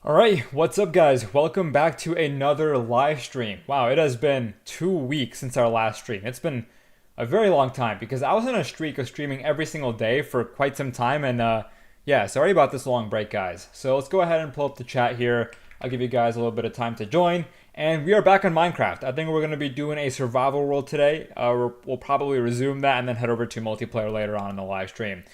Alright, what's up guys? Welcome back to another live stream. Wow, it has been 2 weeks since our last stream. It's been a very long time because I was on a streak of streaming every single day for quite some time and yeah, sorry about this long break guys. So let's go ahead and pull up the chat here. I'll give you guys a little bit of time to join. And we are back on Minecraft. I think we're going to be doing a survival world today. We'll probably resume that and then head over to multiplayer later on in the live stream.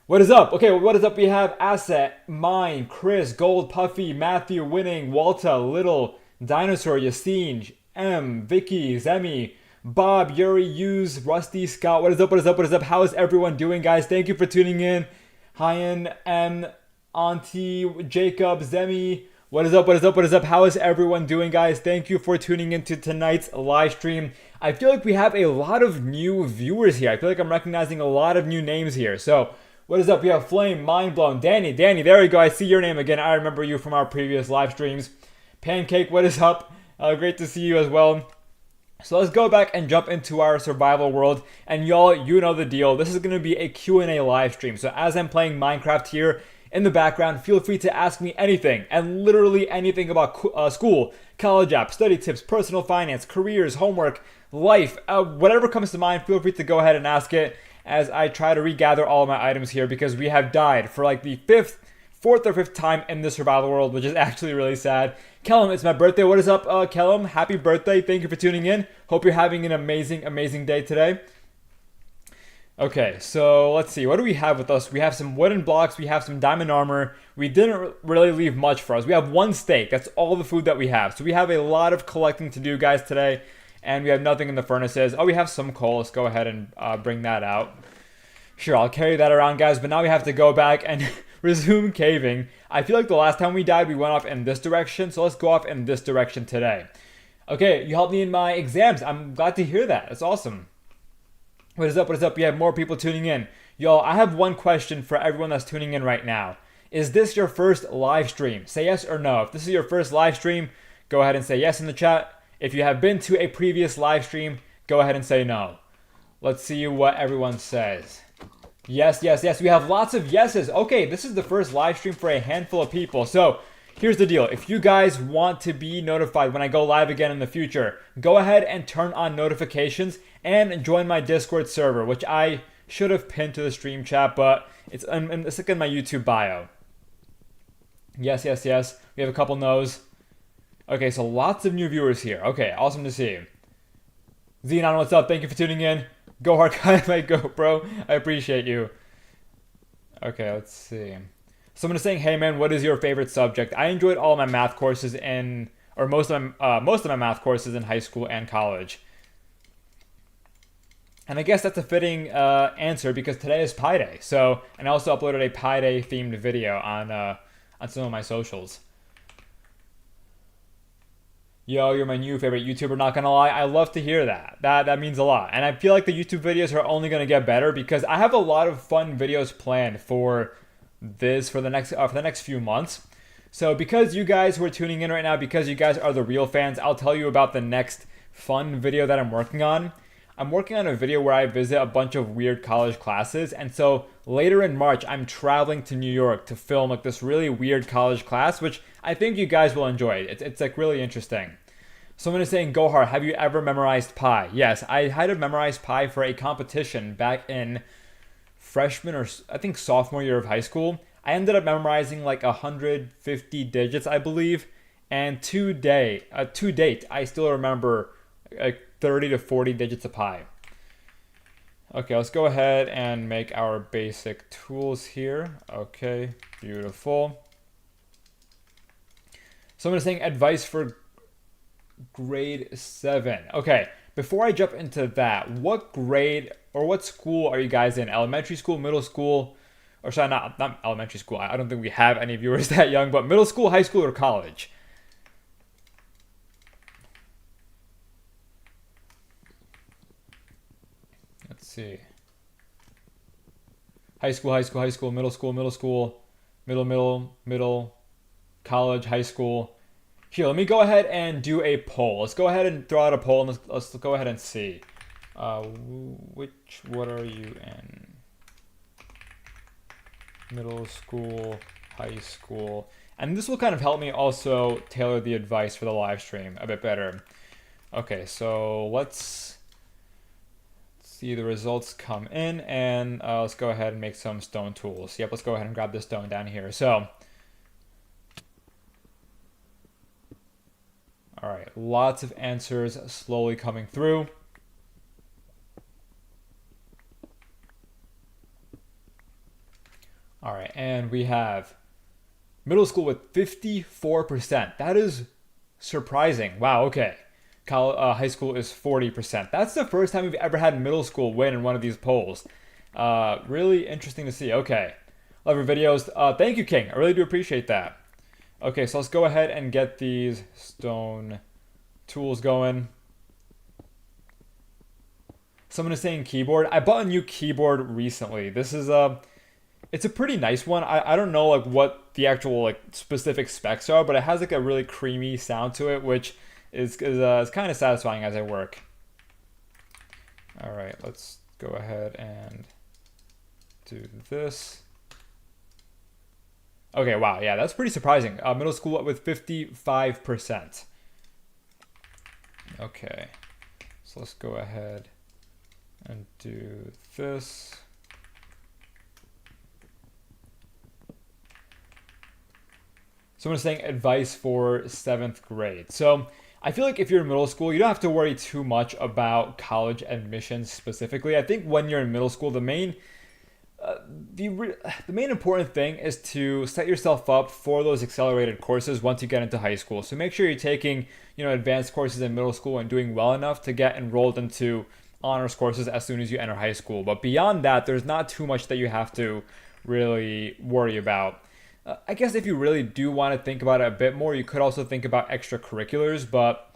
What is up? Okay, what is up? We have Asset, Mine, Chris, Gold, Puffy, Matthew, Winning, Walta, Little, Dinosaur, Yassine, M, Vicky, Zemi, Bob, Yuri, Use, Rusty, Scott. What is up? What is up? What is up? How is everyone doing, guys? Thank you for tuning in. Hyan, M, Auntie, Jacob, Zemi. What is up? What is up? What is up? How is everyone doing, guys? Thank you for tuning into tonight's live stream. I feel like we have a lot of new viewers here. I feel like I'm recognizing a lot of new names here. So, what is up? We have Flame, Mind Blown, Danny, there we go. I see your name again. I remember you from our previous live streams. Pancake, what is up? Great to see you as well. So let's go back and jump into our survival world. And y'all, you know the deal. This is going to be a Q&A live stream. So as I'm playing Minecraft here in the background, feel free to ask me anything. And literally anything about school, college apps, study tips, personal finance, careers, homework, life. Whatever comes to mind, feel free to go ahead and ask it as I try to regather all of my items here because we have died for like the fourth or fifth time in the survival world, which is actually really sad. Kellum, it's my birthday. What is up, Kellum? Happy birthday. Thank you for tuning in. Hope you're having an amazing, amazing day today. Okay, so let's see. What do we have with us? We have some wooden blocks. We have some diamond armor. We didn't really leave much for us. We have one steak. That's all the food that we have. So we have a lot of collecting to do, guys, today. And we have nothing in the furnaces. Oh, we have some coal. Let's go ahead and bring that out. Sure, I'll carry that around, guys. But now we have to go back and resume caving. I feel like the last time we died, we went off in this direction. So let's go off in this direction today. Okay, you helped me in my exams. I'm glad to hear that. That's awesome. What is up? What is up? We have more people tuning in. Y'all, I have one question for everyone that's tuning in right now. Is this your first live stream? Say yes or no. If this is your first live stream, go ahead and say yes in the chat. If you have been to a previous live stream, go ahead and say no. Let's see what everyone says. Yes, yes, yes. We have lots of yeses. Okay, this is the first live stream for a handful of people. So here's the deal. If you guys want to be notified when I go live again in the future, go ahead and turn on notifications and join my Discord server, which I should have pinned to the stream chat, but it's like in my YouTube bio. Yes, yes, yes. We have a couple no's. Okay, so lots of new viewers here. Okay, awesome to see. Xenon, what's up? Thank you for tuning in. Go hard, my GoPro. I appreciate you. Okay, let's see. Someone is saying, "Hey man, what is your favorite subject?" I enjoyed all my math courses or most of my math courses in high school and college. And I guess that's a fitting answer because today is Pi Day. So, and I also uploaded a Pi Day themed video on some of my socials. Yo, you're my new favorite YouTuber, not gonna lie. I love to hear that. That means a lot. And I feel like the YouTube videos are only gonna get better because I have a lot of fun videos planned for the next few months. So because you guys who are tuning in right now, because you guys are the real fans, I'll tell you about the next fun video that I'm working on. I'm working on a video where I visit a bunch of weird college classes, and so later in March, I'm traveling to New York to film like this really weird college class, which I think you guys will enjoy. It's like really interesting. Someone is saying, Gohar, have you ever memorized pi? Yes, I had to memorize pi for a competition back in freshman or I think sophomore year of high school. I ended up memorizing like 150 digits, I believe, and to date, I still remember like 30 to 40 digits of pi. Okay, let's go ahead and make our basic tools here. Okay, beautiful. Someone is saying advice for grade 7. Okay, before I jump into that, what grade or what school are you guys in? Elementary school, middle school, or sorry, not elementary school. I don't think we have any viewers that young, but middle school, high school, or college? Let's see. High school, middle school, middle, college, high school. Here, let me go ahead and do a poll. Let's go ahead and throw out a poll and let's go ahead and see. What are you in? Middle school, high school. And this will kind of help me also tailor the advice for the live stream a bit better. Okay, so let's see the results come in, and let's go ahead and make some stone tools. Yep, let's go ahead and grab this stone down here. So, all right, lots of answers slowly coming through. All right, and we have middle school with 54%. That is surprising. Wow, okay. High school is 40%. That's the first time we've ever had middle school win in one of these polls. Really interesting to see. Okay. Love your videos. Thank you, King. I really do appreciate that. Okay, so let's go ahead and get these stone tools going. Someone is saying keyboard. I bought a new keyboard recently. This is it's a pretty nice one. I don't know like what the actual like specific specs are, but it has like a really creamy sound to it, which is kind of satisfying as I work. All right, let's go ahead and do this. Okay, wow, yeah, that's pretty surprising. Middle school with 55%. Okay, so let's go ahead and do this. Someone's saying advice for 7th grade. So I feel like if you're in middle school, you don't have to worry too much about college admissions specifically. I think when you're in middle school, the main important thing is to set yourself up for those accelerated courses once you get into high school. So make sure you're taking, advanced courses in middle school and doing well enough to get enrolled into honors courses as soon as you enter high school. But beyond that, there's not too much that you have to really worry about. I guess if you really do want to think about it a bit more, you could also think about extracurriculars, but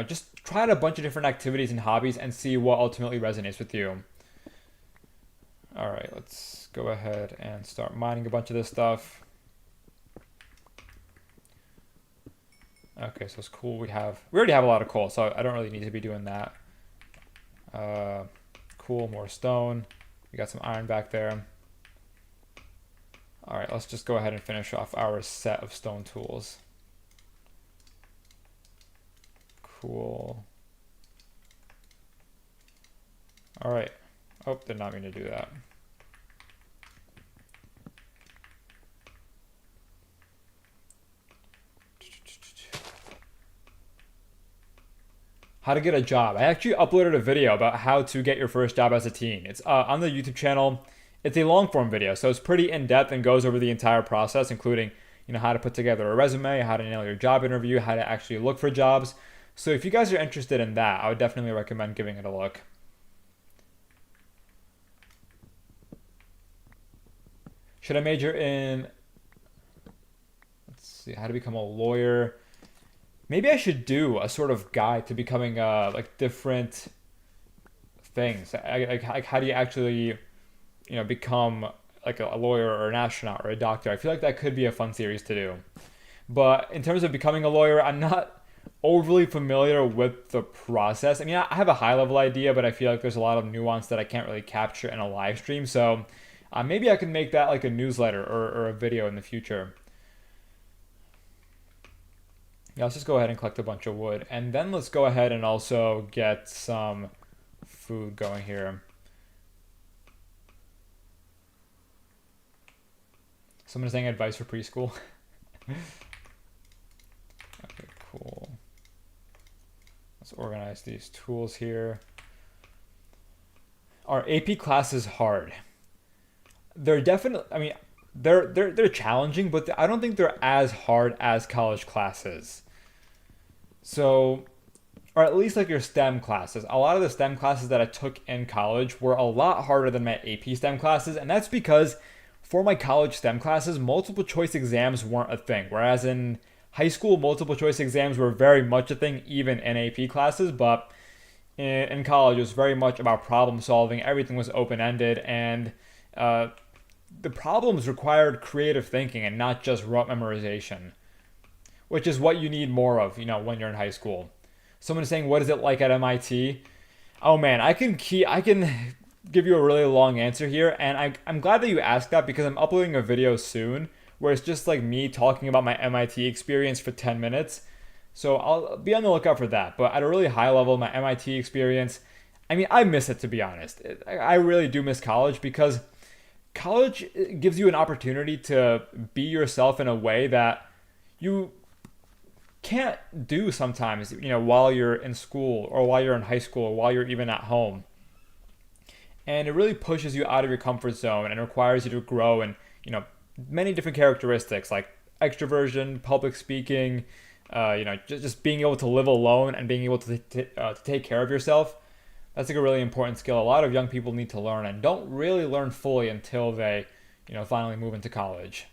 just try out a bunch of different activities and hobbies and see what ultimately resonates with you. All right, let's go ahead and start mining a bunch of this stuff. Okay, so it's cool. We already have a lot of coal, so I don't really need to be doing that. Cool, more stone. We got some iron back there. All right, let's just go ahead and finish off our set of stone tools. Cool. All right. Oh, did not mean to do that. How to get a job. I actually uploaded a video about how to get your first job as a teen. It's on the YouTube channel. It's a long form video, so it's pretty in-depth and goes over the entire process, including how to put together a resume, how to nail your job interview, how to actually look for jobs. So if you guys are interested in that, I would definitely recommend giving it a look. Should I major in, let's see, how to become a lawyer? Maybe I should do a sort of guide to becoming like different things. Like how do you actually become like a lawyer or an astronaut or a doctor? I feel like that could be a fun series to do. But in terms of becoming a lawyer, I'm not overly familiar with the process. I mean, I have a high level idea, but I feel like there's a lot of nuance that I can't really capture in a live stream. So maybe I can make that like a newsletter or a video in the future. Yeah, let's just go ahead and collect a bunch of wood. And then let's go ahead and also get some food going here. Someone is saying advice for preschool. Okay, cool. Let's organize these tools here. Are AP classes hard? They're definitely, I mean, they're challenging, but I don't think they're as hard as college classes. So, or at least like your STEM classes. A lot of the STEM classes that I took in college were a lot harder than my AP STEM classes, and that's because for my college STEM classes, multiple choice exams weren't a thing. Whereas in high school, multiple choice exams were very much a thing, even in AP classes. But in college, it was very much about problem solving. Everything was open-ended, and the problems required creative thinking and not just rote memorization, which is what you need more of, when you're in high school. Someone is saying, what is it like at MIT? Oh man, I can give you a really long answer here, and I'm glad that you asked that because I'm uploading a video soon where it's just like me talking about my MIT experience for 10 minutes. So I'll be on the lookout for that. But at a really high level, my MIT experience, I mean, I miss it, to be honest. I really do miss college because college gives you an opportunity to be yourself in a way that you can't do sometimes, while you're in school or while you're in high school or while you're even at home. And it really pushes you out of your comfort zone and requires you to grow in, many different characteristics like extroversion, public speaking, just being able to live alone and being able to take care of yourself. That's like a really important skill a lot of young people need to learn and don't really learn fully until they, finally move into college.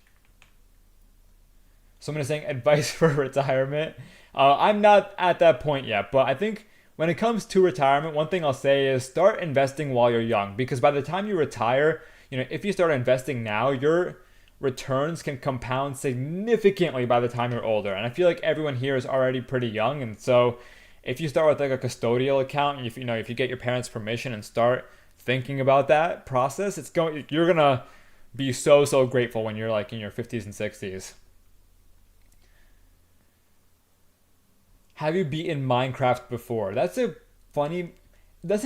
Someone is saying advice for retirement. I'm not at that point yet, but I think when it comes to retirement, one thing I'll say is start investing while you're young because by the time you retire, if you start investing now, your returns can compound significantly by the time you're older. And I feel like everyone here is already pretty young, and so if you start with like a custodial account, and if you get your parents' permission and start thinking about that process, you're gonna be so grateful when you're like in your 50s and 60s. Have you beaten Minecraft before? That's an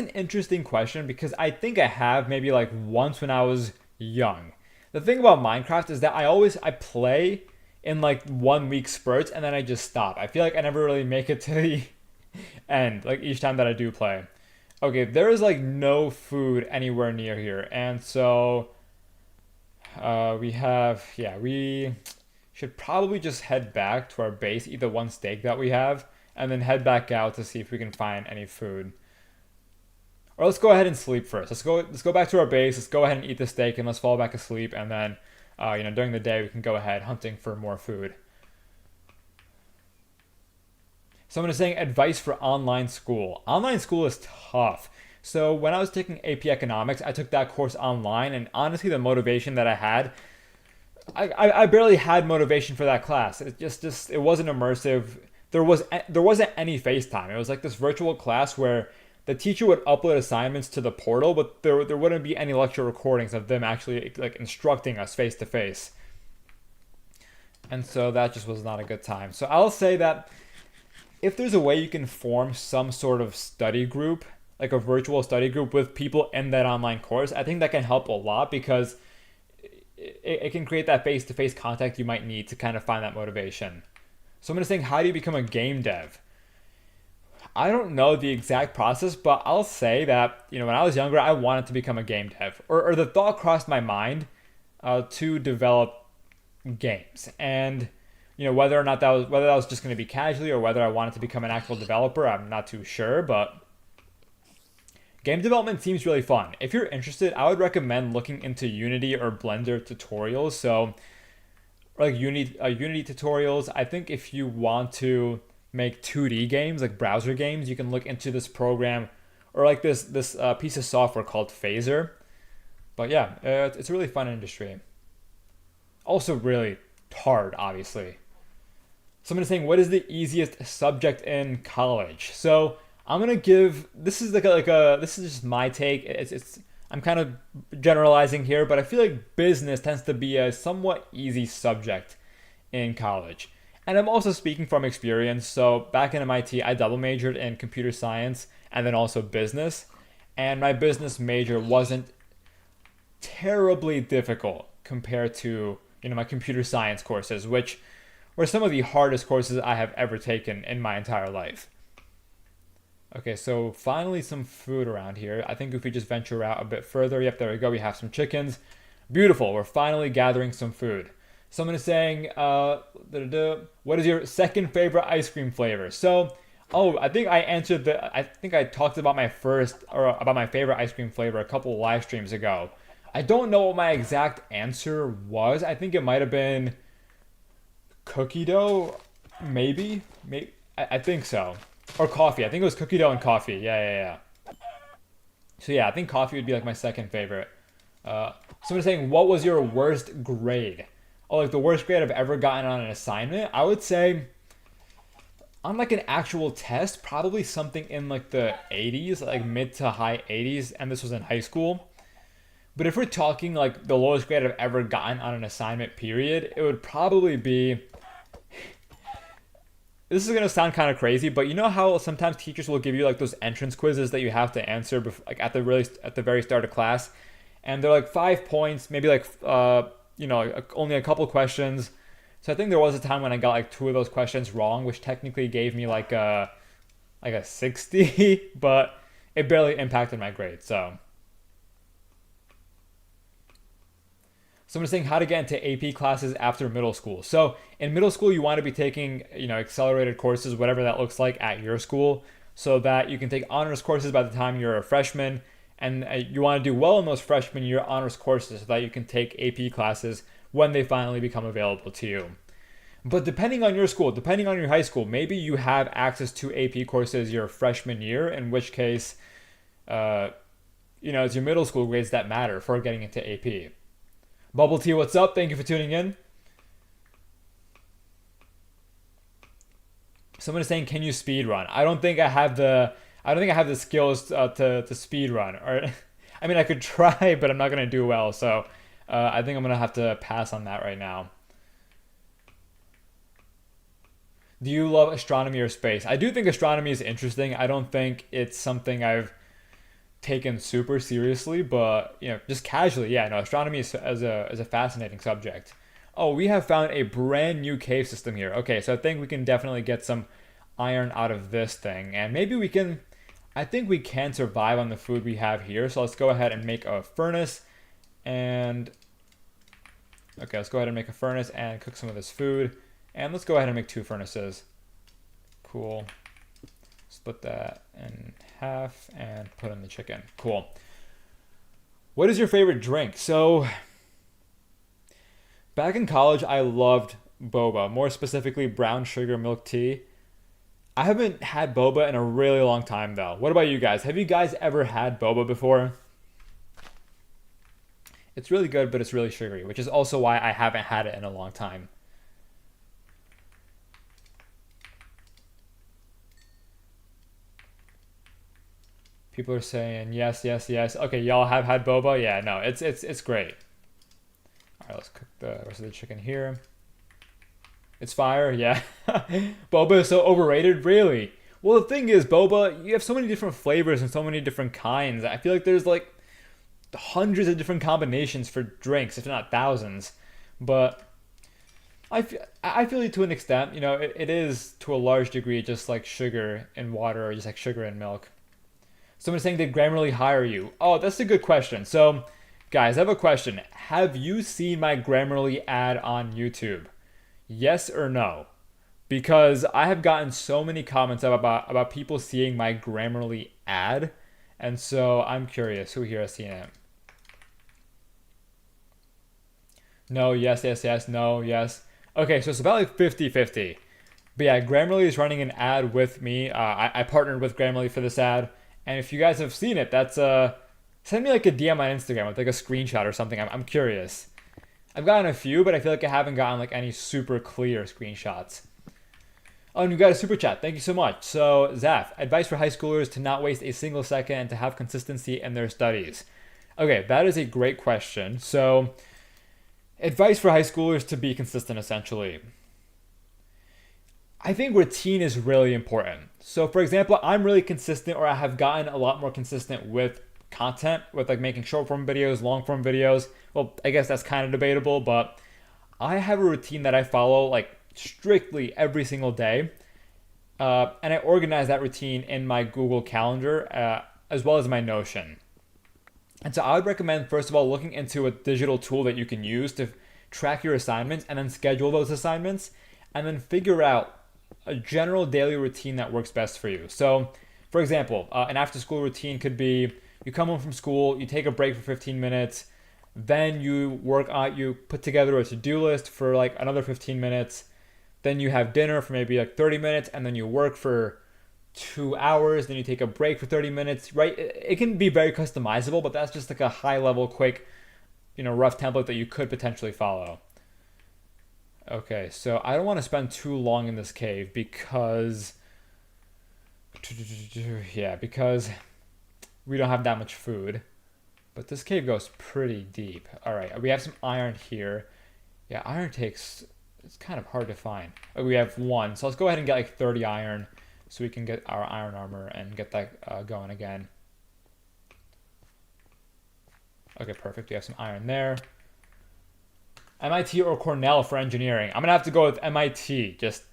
interesting question because I think I have maybe like once when I was young. The thing about Minecraft is that I play in like 1 week spurts and then I just stop. I feel like I never really make it to the end, like each time that I do play. Okay, there is like no food anywhere near here, and so we should probably just head back to our base, eat the one steak that we have, and then head back out to see if we can find any food. Or let's go ahead and sleep first. Let's go back to our base. Let's go ahead and eat the steak and let's fall back asleep. And then, during the day we can go ahead hunting for more food. Someone is saying advice for online school. Online school is tough. So when I was taking AP Economics, I took that course online, and honestly, the motivation that I had, I barely had motivation for that class. It wasn't immersive. There wasn't any FaceTime. It was like this virtual class where the teacher would upload assignments to the portal, but there wouldn't be any lecture recordings of them actually like instructing us face to face. And so that just was not a good time. So I'll say that if there's a way you can form some sort of study group, like a virtual study group with people in that online course, I think that can help a lot because it can create that face-to-face contact you might need to kind of find that motivation. So I'm going to say, how do you become a game dev? I don't know the exact process, but I'll say that, when I was younger, I wanted to become a game dev. Or the thought crossed my mind to develop games. And, whether that was just going to be casually or whether I wanted to become an actual developer, I'm not too sure. But game development seems really fun. If you're interested, I would recommend looking into Unity or Blender tutorials. So, like Unity tutorials. I think if you want to make 2D games, like browser games, you can look into this program or like this piece of software called Phaser. But yeah, it's a really fun industry. Also really hard, obviously. Someone is saying, what is the easiest subject in college? So I'm gonna give this is this is just my take. I'm kind of generalizing here, but I feel like business tends to be a somewhat easy subject in college. And I'm also speaking from experience. So back in MIT, I double majored in computer science and then also business. And my business major wasn't terribly difficult compared to, my computer science courses, which were some of the hardest courses I have ever taken in my entire life. Okay, so finally some food around here. I think if we just venture out a bit further, yep, there we go. We have some chickens. Beautiful. We're finally gathering some food. Someone is saying, what is your second favorite ice cream flavor? So, I think I talked about my favorite ice cream flavor a couple of live streams ago. I don't know what my exact answer was. I think it might have been cookie dough, maybe. I think so. Or coffee. I think it was cookie dough and coffee. Yeah. So yeah, I think coffee would be like my second favorite. Someone's saying, what was your worst grade? Like the worst grade I've ever gotten on an assignment? I would say on like an actual test, probably something in like the 80s, like mid to high 80s, and this was in high school, But if we're talking like the lowest grade I've ever gotten on an assignment period, it would probably be, this is gonna sound kind of crazy, but you know how sometimes teachers will give you like those entrance quizzes that you have to answer like at the very start of class, and they're like 5 points, maybe like only a couple questions. So I think there was a time when I got like two of those questions wrong, which technically gave me like a 60, but it barely impacted my grade. So someone's saying how to get into AP classes after middle school. So in middle school, you want to be taking, accelerated courses, whatever that looks like at your school, so that you can take honors courses by the time you're a freshman. And you want to do well in those freshman year honors courses so that you can take AP classes when they finally become available to you. But depending on your school, depending on your high school, maybe you have access to AP courses your freshman year, in which case, it's your middle school grades that matter for getting into AP. Bubble Tea, what's up? Thank you for tuning in. Someone is saying, "Can you speed run?" I don't think I have the skills to speed run. Or, I mean, I could try, but I'm not gonna do well. So, I think I'm gonna have to pass on that right now. Do you love astronomy or space? I do think astronomy is interesting. I don't think it's something I've taken super seriously, but just casually, yeah. No, astronomy is as a fascinating subject. Oh, we have found a brand new cave system here. Okay, so I think we can definitely get some iron out of this thing, and maybe we can. I think we can survive on the food we have here. So let's go ahead and make a furnace, and okay, let's go ahead and make a furnace and cook some of this food, and let's go ahead and make 2 furnaces. Cool. Split that in half and put in the chicken. Cool. What is your favorite drink? So, back in college, I loved boba, more specifically brown sugar milk tea. I haven't had boba in a really long time, though. What about you guys? Have you guys ever had boba before? It's really good, but it's really sugary, which is also why I haven't had it in a long time. People are saying yes, yes, yes. Okay, y'all have had boba? Yeah, no, it's great. All right, let's cook the rest of the chicken here. It's fire, yeah. Boba is so overrated, really. Well, the thing is, boba, you have so many different flavors and so many different kinds. I feel like there's like hundreds of different combinations for drinks, if not thousands. But I feel it to an extent. It is to a large degree just like sugar and water, or just like sugar and milk. Someone's saying, did Grammarly hire you? Oh, that's a good question. So, guys, I have a question. Have you seen my Grammarly ad on YouTube? Yes or no? Because I have gotten so many comments about people seeing my Grammarly ad. And so I'm curious who here has seen it. No, yes, yes, yes, no, yes. Okay, so it's about like 50-50. But yeah, Grammarly is running an ad with me. I partnered with Grammarly for this ad. And if you guys have seen it, that's send me like a DM on Instagram with like a screenshot or something. I'm curious. I've gotten a few, but I feel like I haven't gotten like any super clear screenshots. Oh, and you got a super chat. Thank you so much. So, Zaf, advice for high schoolers to not waste a single second and to have consistency in their studies. Okay, that is a great question. So, advice for high schoolers to be consistent, essentially. I think routine is really important. So, for example, I'm really consistent, or I have gotten a lot more consistent with content, with like making short form videos, long form videos. Well, I guess that's kind of debatable, but I have a routine that I follow like strictly every single day. And I organize that routine in my Google Calendar as well as my Notion. And so I would recommend, first of all, looking into a digital tool that you can use to track your assignments and then schedule those assignments and then figure out a general daily routine that works best for you. So, for example, an after school routine could be you come home from school, you take a break for 15 minutes, then you you put together a to-do list for like another 15 minutes, then you have dinner for maybe like 30 minutes, and then you work for 2 hours, then you take a break for 30 minutes, right? It can be very customizable, but that's just like a high level, quick, rough template that you could potentially follow. Okay, so I don't want to spend too long in this cave because we don't have that much food. But this cave goes pretty deep. All right, we have some iron here. Yeah, iron takes, it's kind of hard to find. We have 1, so let's go ahead and get like 30 iron so we can get our iron armor and get that going again. Okay, perfect. We have some iron there. MIT or Cornell for engineering. I'm gonna have to go with MIT. Just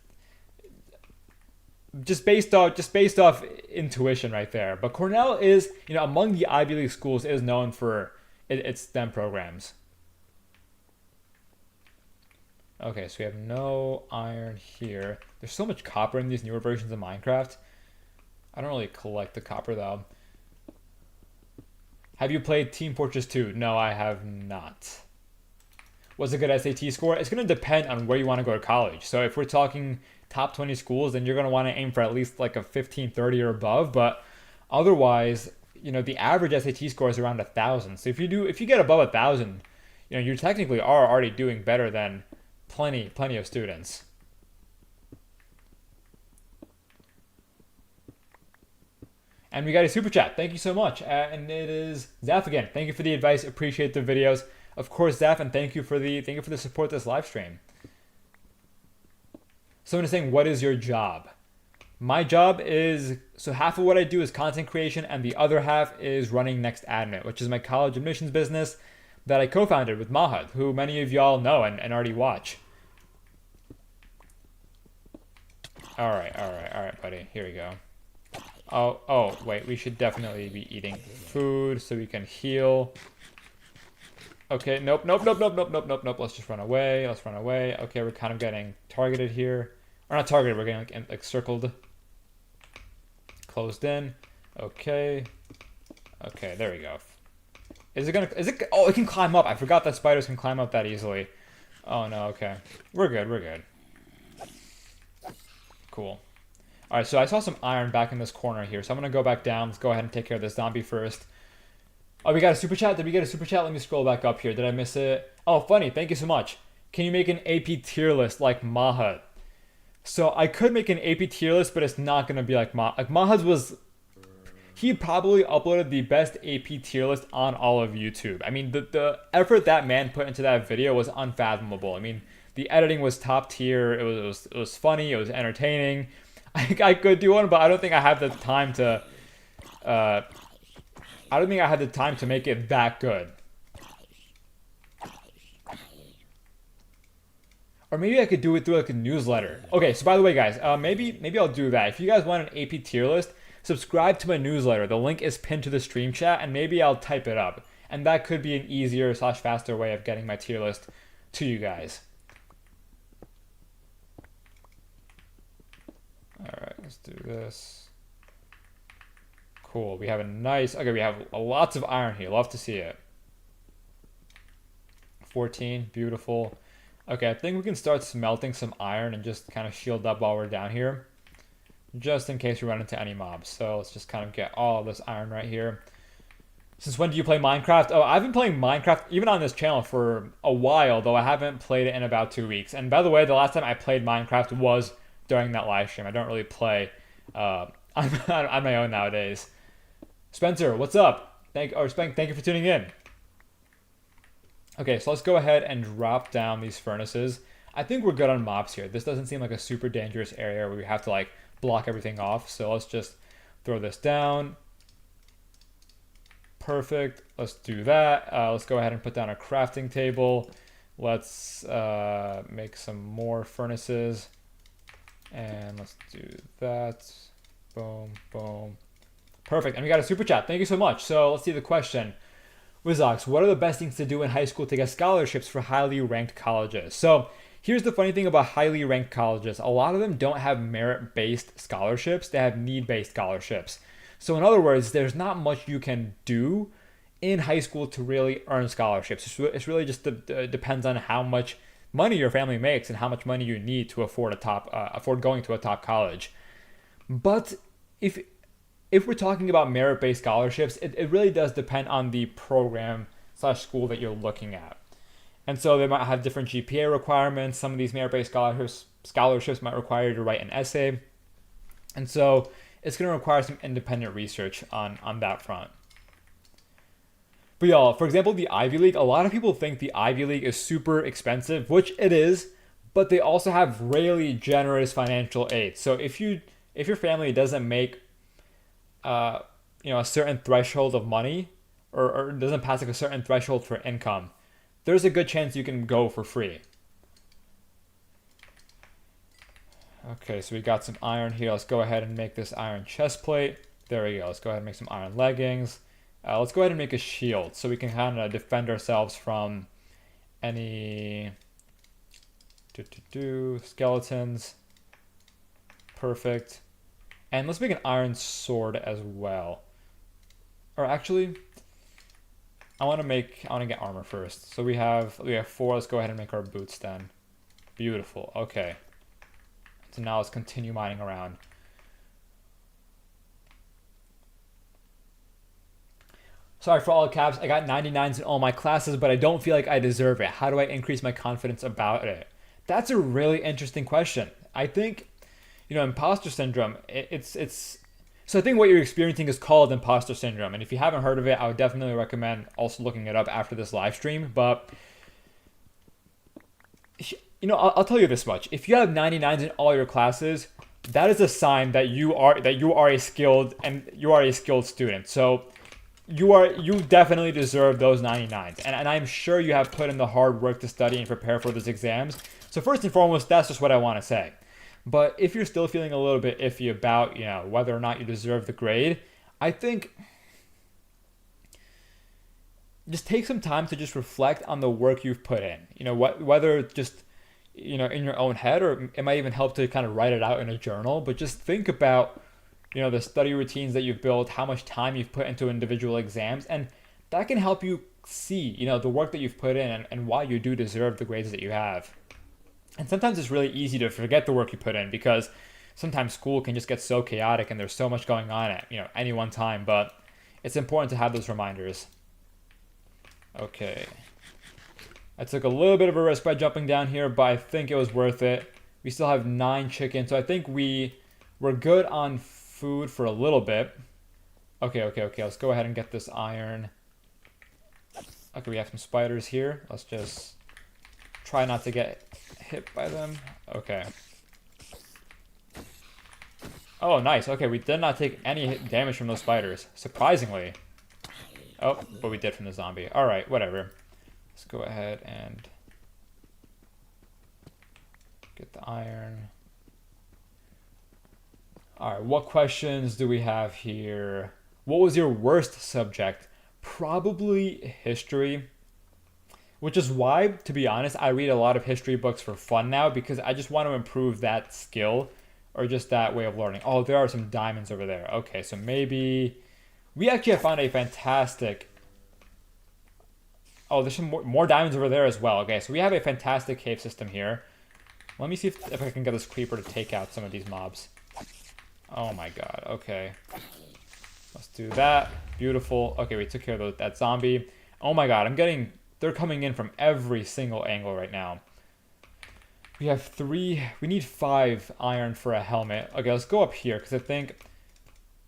based off intuition right there. But Cornell is, among the Ivy League schools, is known for its STEM programs. Okay, so we have no iron here. There's so much copper in these newer versions of Minecraft. I don't really collect the copper though. Have you played Team Fortress 2? No, I have not. What's a good SAT score? It's going to depend on where you want to go to college. So if we're talking top 20 schools, then you're going to want to aim for at least like a 1530 or above. But otherwise, the average SAT score is around 1,000. So if you get above 1,000, you technically are already doing better than plenty of students. And we got a super chat. Thank you so much. And it is Zaf again. Thank you for the advice. Appreciate the videos. Of course, Zaf, and thank you for the support this live stream. Someone is saying, what is your job? My job is, so half of what I do is content creation, and the other half is running Next Admit, which is my college admissions business that I co-founded with Mahad, who many of y'all know and already watch. All right, buddy. Here we go. Oh, wait, we should definitely be eating food so we can heal. Okay, nope. Let's just run away. Okay, we're kind of getting targeted here. Or not targeted, we're getting like circled. Closed in. Okay, there we go. Oh, it can climb up. I forgot that spiders can climb up that easily. Oh no, okay. We're good. Cool. Alright, so I saw some iron back in this corner here, so I'm going to go back down. Let's go ahead and take care of this zombie first. Oh, we got a super chat? Did we get a super chat? Let me scroll back up here. Did I miss it? Oh, funny. Thank you so much. Can you make an AP tier list like Mahad? So I could make an AP tier list, but it's not going to be like Mahad. Like Mahad's was... He probably uploaded the best AP tier list on all of YouTube. I mean, the effort that man put into that video was unfathomable. I mean, the editing was top tier. It was funny. It was entertaining. I could do one, but I don't think I have the time to... I don't think I had the time to make it that good. Or maybe I could do it through like a newsletter. Okay, so by the way, guys, maybe I'll do that. If you guys want an AP tier list, subscribe to my newsletter. The link is pinned to the stream chat, and maybe I'll type it up. And that could be an easier / faster way of getting my tier list to you guys. Alright, let's do this. Cool, we have a nice... Okay, we have lots of iron here. Love to see it. 14, beautiful. Okay, I think we can start smelting some iron and just kind of shield up while we're down here. Just in case we run into any mobs. So let's just kind of get all of this iron right here. Since when do you play Minecraft? Oh, I've been playing Minecraft even on this channel for a while, though I haven't played it in about 2 weeks. And by the way, the last time I played Minecraft was during that live stream. I don't really play on my own nowadays. Spencer, what's up? Thank you for tuning in. Okay, so let's go ahead and drop down these furnaces. I think we're good on mobs here. This doesn't seem like a super dangerous area where we have to like block everything off. So let's just throw this down. Perfect. Let's do that. Let's go ahead and put down a crafting table. Let's make some more furnaces. And let's do that. Boom, boom. Perfect. And we got a super chat. Thank you so much. So let's see the question. Wizox, what are the best things to do in high school to get scholarships for highly ranked colleges? So here's the funny thing about highly ranked colleges. A lot of them don't have merit-based scholarships. They have need-based scholarships. So in other words, there's not much you can do in high school to really earn scholarships. It's really just depends on how much money your family makes and how much money you need to afford going to a top college. But if we're talking about merit-based scholarships, it really does depend on the program / school that you're looking at. And so they might have different GPA requirements. Some of these merit-based scholarships might require you to write an essay. And so it's going to require some independent research on that front. But y'all, for example, the Ivy League, a lot of people think the Ivy League is super expensive, which it is, but they also have really generous financial aid. So if your family doesn't make uh, a certain threshold of money, or doesn't pass like a certain threshold for income, there's a good chance you can go for free. Okay, so we got some iron here. Let's go ahead and make this iron chest plate. There we go. Let's go ahead and make some iron leggings. Let's go ahead and make a shield so we can kind of defend ourselves from any skeletons. Perfect. And let's make an iron sword as well. Or actually, I want to get armor first. So we have 4. Let's go ahead and make our boots then. Beautiful. Okay. So now let's continue mining around. Sorry for all the caps. I got 99s in all my classes, but I don't feel like I deserve it. How do I increase my confidence about it? That's a really interesting question. I think, imposter syndrome, so I think what you're experiencing is called imposter syndrome. And if you haven't heard of it, I would definitely recommend also looking it up after this live stream. But I'll tell you this much: if you have 99s in all your classes, that is a sign that you are a skilled student. So you definitely deserve those 99s, and I'm sure you have put in the hard work to study and prepare for those exams. So first and foremost, that's just what I want to say. But if you're still feeling a little bit iffy about whether or not you deserve the grade, I think just take some time to just reflect on the work you've put in. Whether just in your own head, or it might even help to kind of write it out in a journal. But just think about the study routines that you've built, how much time you've put into individual exams, and that can help you see the work that you've put in, and why you do deserve the grades that you have. And sometimes it's really easy to forget the work you put in, because sometimes school can just get so chaotic and there's so much going on at any one time. But it's important to have those reminders. Okay. I took a little bit of a risk by jumping down here, but I think it was worth it. We still have 9 chickens, so I think we're good on food for a little bit. Okay. Let's go ahead and get this iron. Okay, we have some spiders here. Let's just try not to get hit by them. Okay. Oh, nice. Okay, we did not take any damage from those spiders, surprisingly. Oh, but we did from the zombie. All right, whatever. Let's go ahead and get the iron. All right, what questions do we have here? What was your worst subject? Probably history, which is why, to be honest, I read a lot of history books for fun now, because I just want to improve that skill, or just that way of learning. Oh, there are some diamonds over there. Okay, so maybe we actually have found a fantastic... Oh, there's some more diamonds over there as well. Okay, so we have a fantastic cave system here. Let me see if I can get this creeper to take out some of these mobs. Oh my god, okay. Let's do that. Beautiful. Okay, we took care of that zombie. Oh my god, they're coming in from every single angle right now. We have 3, we need 5 iron for a helmet. Okay, let's go up here, because I think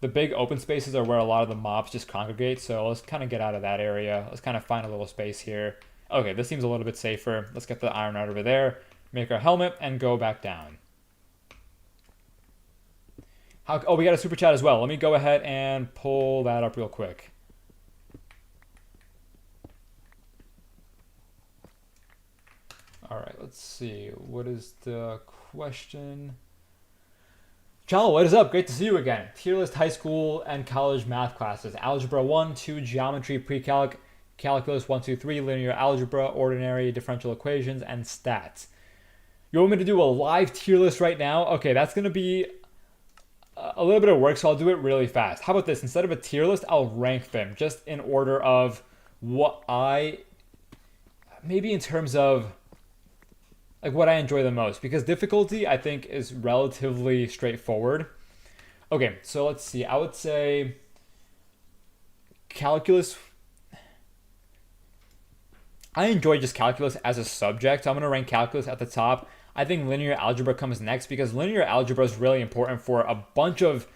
the big open spaces are where a lot of the mobs just congregate. So let's kind of get out of that area. Let's kind of find a little space here. Okay, this seems a little bit safer. Let's get the iron out over there, make our helmet, and go back down. Oh, we got a super chat as well. Let me go ahead and pull that up real quick. All right, let's see. What is the question? Chalo, what is up? Great to see you again. Tier list high school and college math classes. Algebra 1, 2, geometry, pre-calc, calculus 1, 2, 3, linear algebra, ordinary, differential equations, and stats. You want me to do a live tier list right now? Okay, that's going to be a little bit of work, so I'll do it really fast. How about this? Instead of a tier list, I'll rank them just in order of maybe in terms of like what I enjoy the most, because difficulty I think is relatively straightforward. Okay, so let's see. I would say calculus. I enjoy just calculus as a subject, so I'm going to rank calculus at the top. I think linear algebra comes next, because linear algebra is really important for a bunch of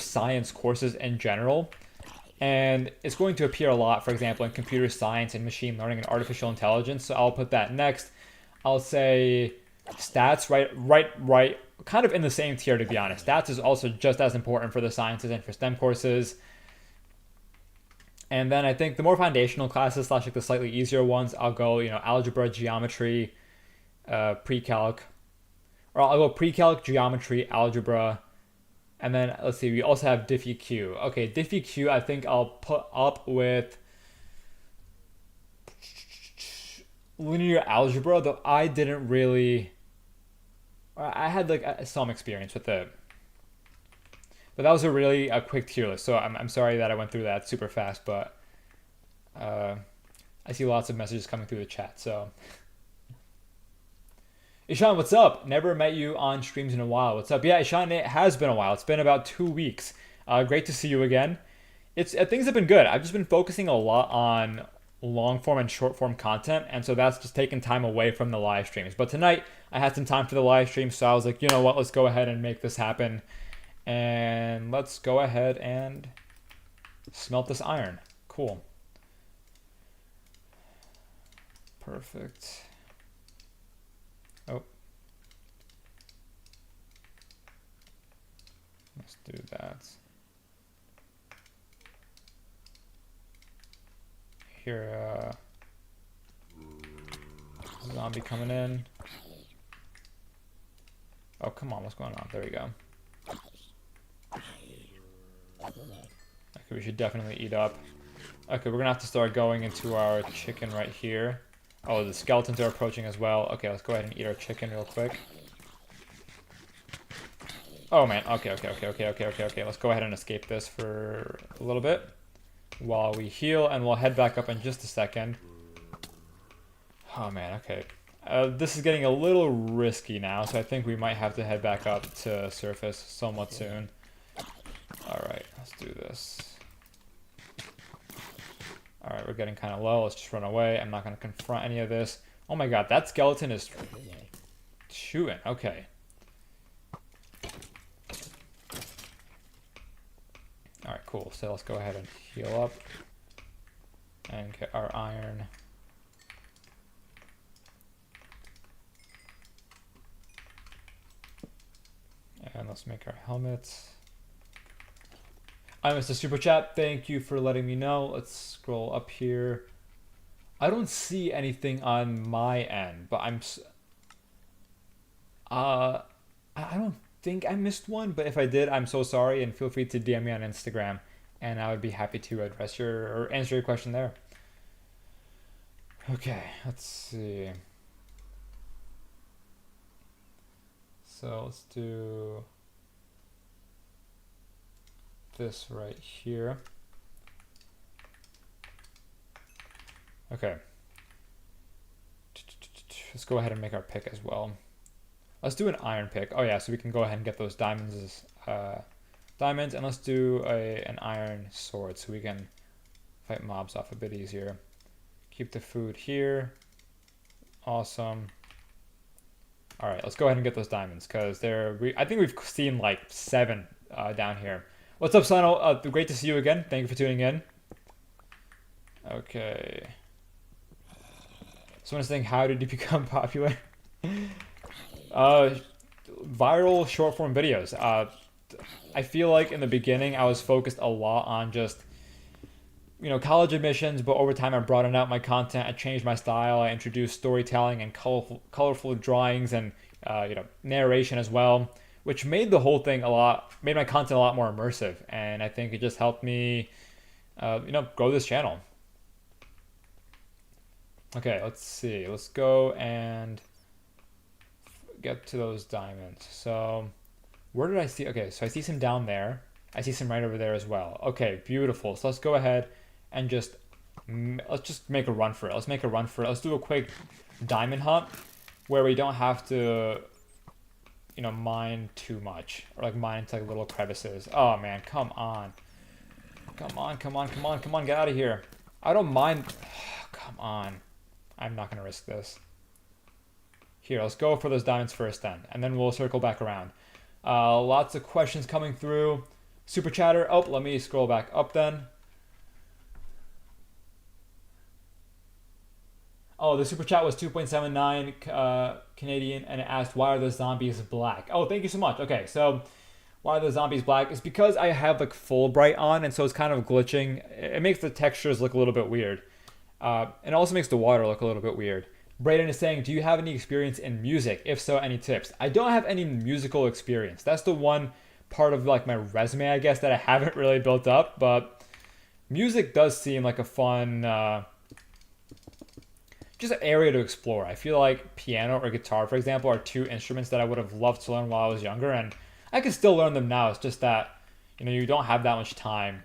science courses in general. And it's going to appear a lot, for example, in computer science and machine learning and artificial intelligence. So I'll put that next. I'll say stats, right, kind of in the same tier, to be honest. Stats is also just as important for the sciences and for STEM courses. And then I think the more foundational classes slash like the slightly easier ones, I'll go, algebra, geometry, pre-calc, or I'll go pre-calc, geometry, algebra, and then let's see, we also have diffie-q. Okay, diffie-q I think I'll put up with linear algebra, though I didn't really, I had like some experience with it. But that was a quick tier list, so I'm sorry that I went through that super fast, but I see lots of messages coming through the chat, so. Ishan, what's up? Never met you on streams in a while. What's up? Yeah, Ishan, it has been a while. It's been about 2 weeks. Great to see you again. Things have been good. I've just been focusing a lot on long form and short form content, and so that's just taken time away from the live streams. But tonight I had some time for the live stream, so I was like, you know what? Let's go ahead and make this happen, and let's go ahead and smelt this iron. Cool. Perfect. Oh. Let's do that. Here, zombie coming in. Oh, come on, what's going on? There we go. Okay, we should definitely eat up. Okay, we're gonna have to start going into our chicken right here. Oh, the skeletons are approaching as well. Okay, let's go ahead and eat our chicken real quick. Oh man, okay. Let's go ahead and escape this for a little bit while we heal, and we'll head back up in just a second. Oh man, okay. This is getting a little risky now, so I think we might have to head back up to surface somewhat soon. Alright, let's do this. Alright, we're getting kind of low. Let's just run away. I'm not going to confront any of this. Oh my god, that skeleton is shooting. Okay. Alright, cool. So let's go ahead and heal up and get our iron. And let's make our helmets. I missed a super chat. Thank you for letting me know. Let's scroll up here. I don't see anything on my end, but I don't think I missed one, but if I did, I'm so sorry, and feel free to DM me on Instagram, and I would be happy to address or answer your question there. Okay, let's see. So let's do this right here. Okay. Let's go ahead and make our pick as well. Let's do an iron pick. Oh yeah, so we can go ahead and get those diamonds diamonds, and let's do an iron sword so we can fight mobs off a bit easier. Keep the food here. Awesome. All right, let's go ahead and get those diamonds because I think we've seen like 7 down here. What's up, Sino? Great to see you again. Thank you for tuning in. Okay. Someone's saying, how did you become popular? Viral short form videos. I feel like in the beginning I was focused a lot on just, college admissions, but over time I broadened out my content. I changed my style. I introduced storytelling and colorful drawings and, narration as well, which made the whole thing made my content a lot more immersive. And I think it just helped me, grow this channel. Okay, let's see. Let's go and get to those diamonds. So where did I see? Okay, so I see some down there. I see some right over there as well. Okay, beautiful. So let's go ahead and let's just make a run for it. Let's make a run for it. Let's do a quick diamond hunt where we don't have to, mine too much, or like mine into like little crevices. Oh man, come on. Come on, get out of here. I don't mind. Come on. I'm not gonna risk this. Here, let's go for those diamonds first then, and then we'll circle back around. Lots of questions coming through. Super chatter. Oh, let me scroll back up then. Oh, the super chat was 2.79 Canadian, and it asked, "Why are the zombies black?" Oh, thank you so much. Okay, so why are the zombies black? It's because I have like full bright on, and so it's kind of glitching. It makes the textures look a little bit weird. And it also makes the water look a little bit weird. Brayden is saying, "Do you have any experience in music? If so, any tips?" I don't have any musical experience. That's the one part of like my resume, I guess, that I haven't really built up. But music does seem like a fun, just an area to explore. I feel like piano or guitar, for example, are two instruments that I would have loved to learn while I was younger, and I can still learn them now. It's just that you don't have that much time,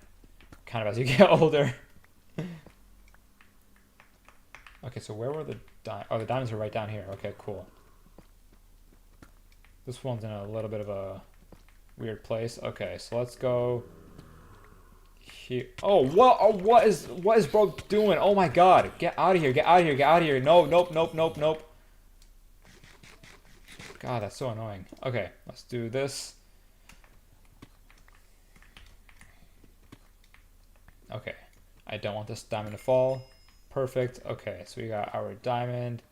kind of as you get older. Okay, so where were the the diamonds are right down here. Okay, cool. This one's in a little bit of a weird place. Okay, so let's go here. Oh, what is bro doing? Oh my god. Get out of here. Get out of here. Get out of here. No, nope, nope, nope, nope. God, that's so annoying. Okay, let's do this. Okay. I don't want this diamond to fall. Perfect. Okay, so we got our diamond.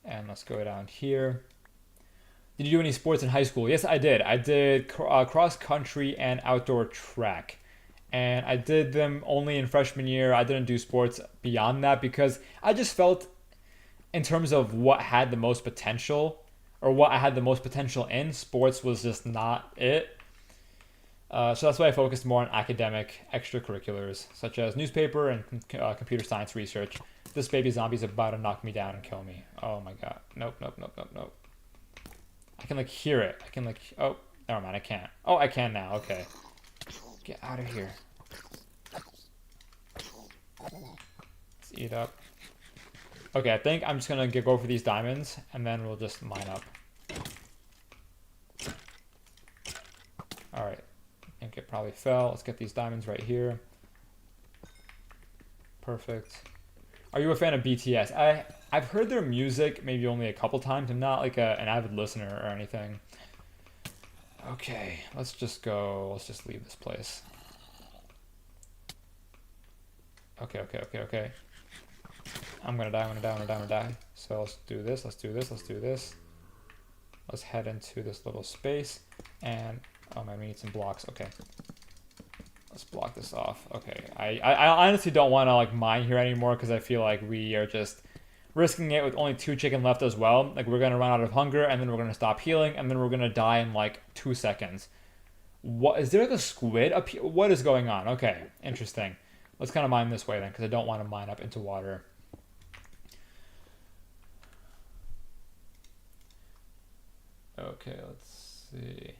And let's go down here. Did you do any sports in high school? Yes, I did. I did cross country and outdoor track. And I did them only in freshman year. I didn't do sports beyond that because I just felt, in terms of what had the most potential, or what I had the most potential in, sports was just not it. So that's why I focused more on academic extracurriculars, such as newspaper and computer science research. This baby zombie's about to knock me down and kill me. Oh my god. Nope, nope, nope, nope, nope. I can like hear it. I can like, oh, never mind, I can't. Oh, I can now, okay. Get out of here. Let's eat up. Okay, I think I'm just gonna go for these diamonds, and then we'll just mine up. Alright. I think it probably fell. Let's get these diamonds right here. Perfect. Are you a fan of BTS? I've heard their music maybe only a couple times. I'm not like an avid listener or anything. Okay, let's just go. Let's just leave this place. Okay, okay, okay, okay. I'm gonna die, I'm gonna die, I'm gonna die, I'm gonna die. So let's do this, let's do this, let's do this. Let's head into this little space. And, oh man, we need some blocks. Okay. Let's block this off. Okay, I honestly don't want to like mine here anymore because I feel like we are just risking it with only 2 chicken left as well. Like we're gonna run out of hunger and then we're gonna stop healing and then we're gonna die in like 2 seconds. What is there like a squid up here? What is going on? Okay, interesting. Let's kind of mine this way then because I don't want to mine up into water. Okay, let's see.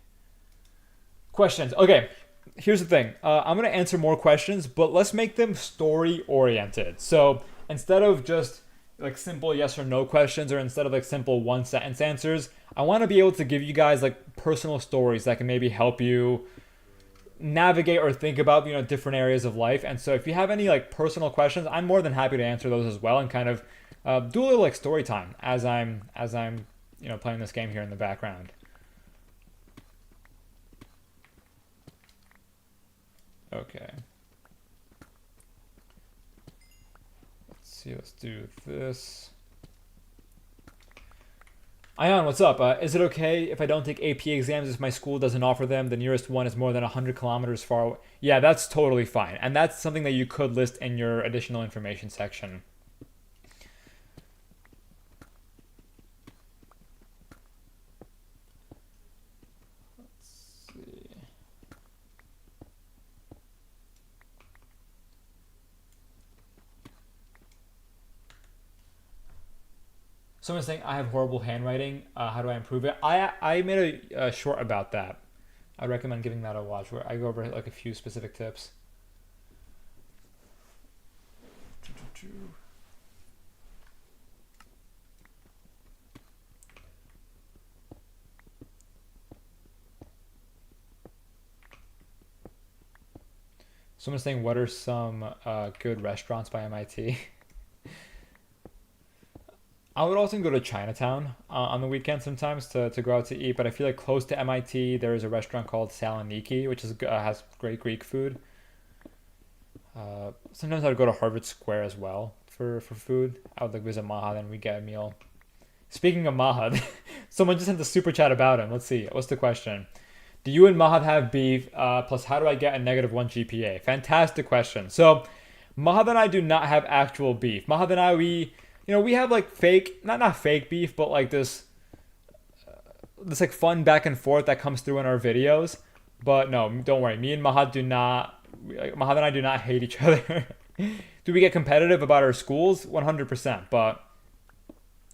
Questions. Okay. Here's the thing. I'm going to answer more questions, but let's make them story oriented. So instead of just like simple yes or no questions, or instead of like simple 1 sentence answers, I want to be able to give you guys like personal stories that can maybe help you navigate or think about different areas of life. And so if you have any like personal questions, I'm more than happy to answer those as well and kind of do a little like story time as I'm playing this game here in the background. Okay. Let's see, let's do this. Ion, what's up? Is it okay if I don't take AP exams if my school doesn't offer them? The nearest one is more than 100 kilometers far away. Yeah, that's totally fine. And that's something that you could list in your additional information section. Someone's saying I have horrible handwriting. How do I improve it? I made a short about that. I recommend giving that a watch where I go over like a few specific tips. Someone's saying what are some good restaurants by MIT? I would also go to Chinatown on the weekend sometimes to go out to eat, but I feel like close to MIT there is a restaurant called Saloniki, which has great Greek food. Sometimes I would go to Harvard Square as well for food. I would like visit Mahad and we get a meal. Speaking of Mahad, someone just sent a super chat about him. Let's see. What's the question? Do you and Mahad have beef? Plus, how do I get a -1 GPA? Fantastic question. So, Mahad and I do not have actual beef. Mahad and I, we have like fake, not fake beef, but like this like fun back and forth that comes through in our videos. But no, don't worry. Me and Mahad Mahad and I do not hate each other. Do we get competitive about our schools? 100%. But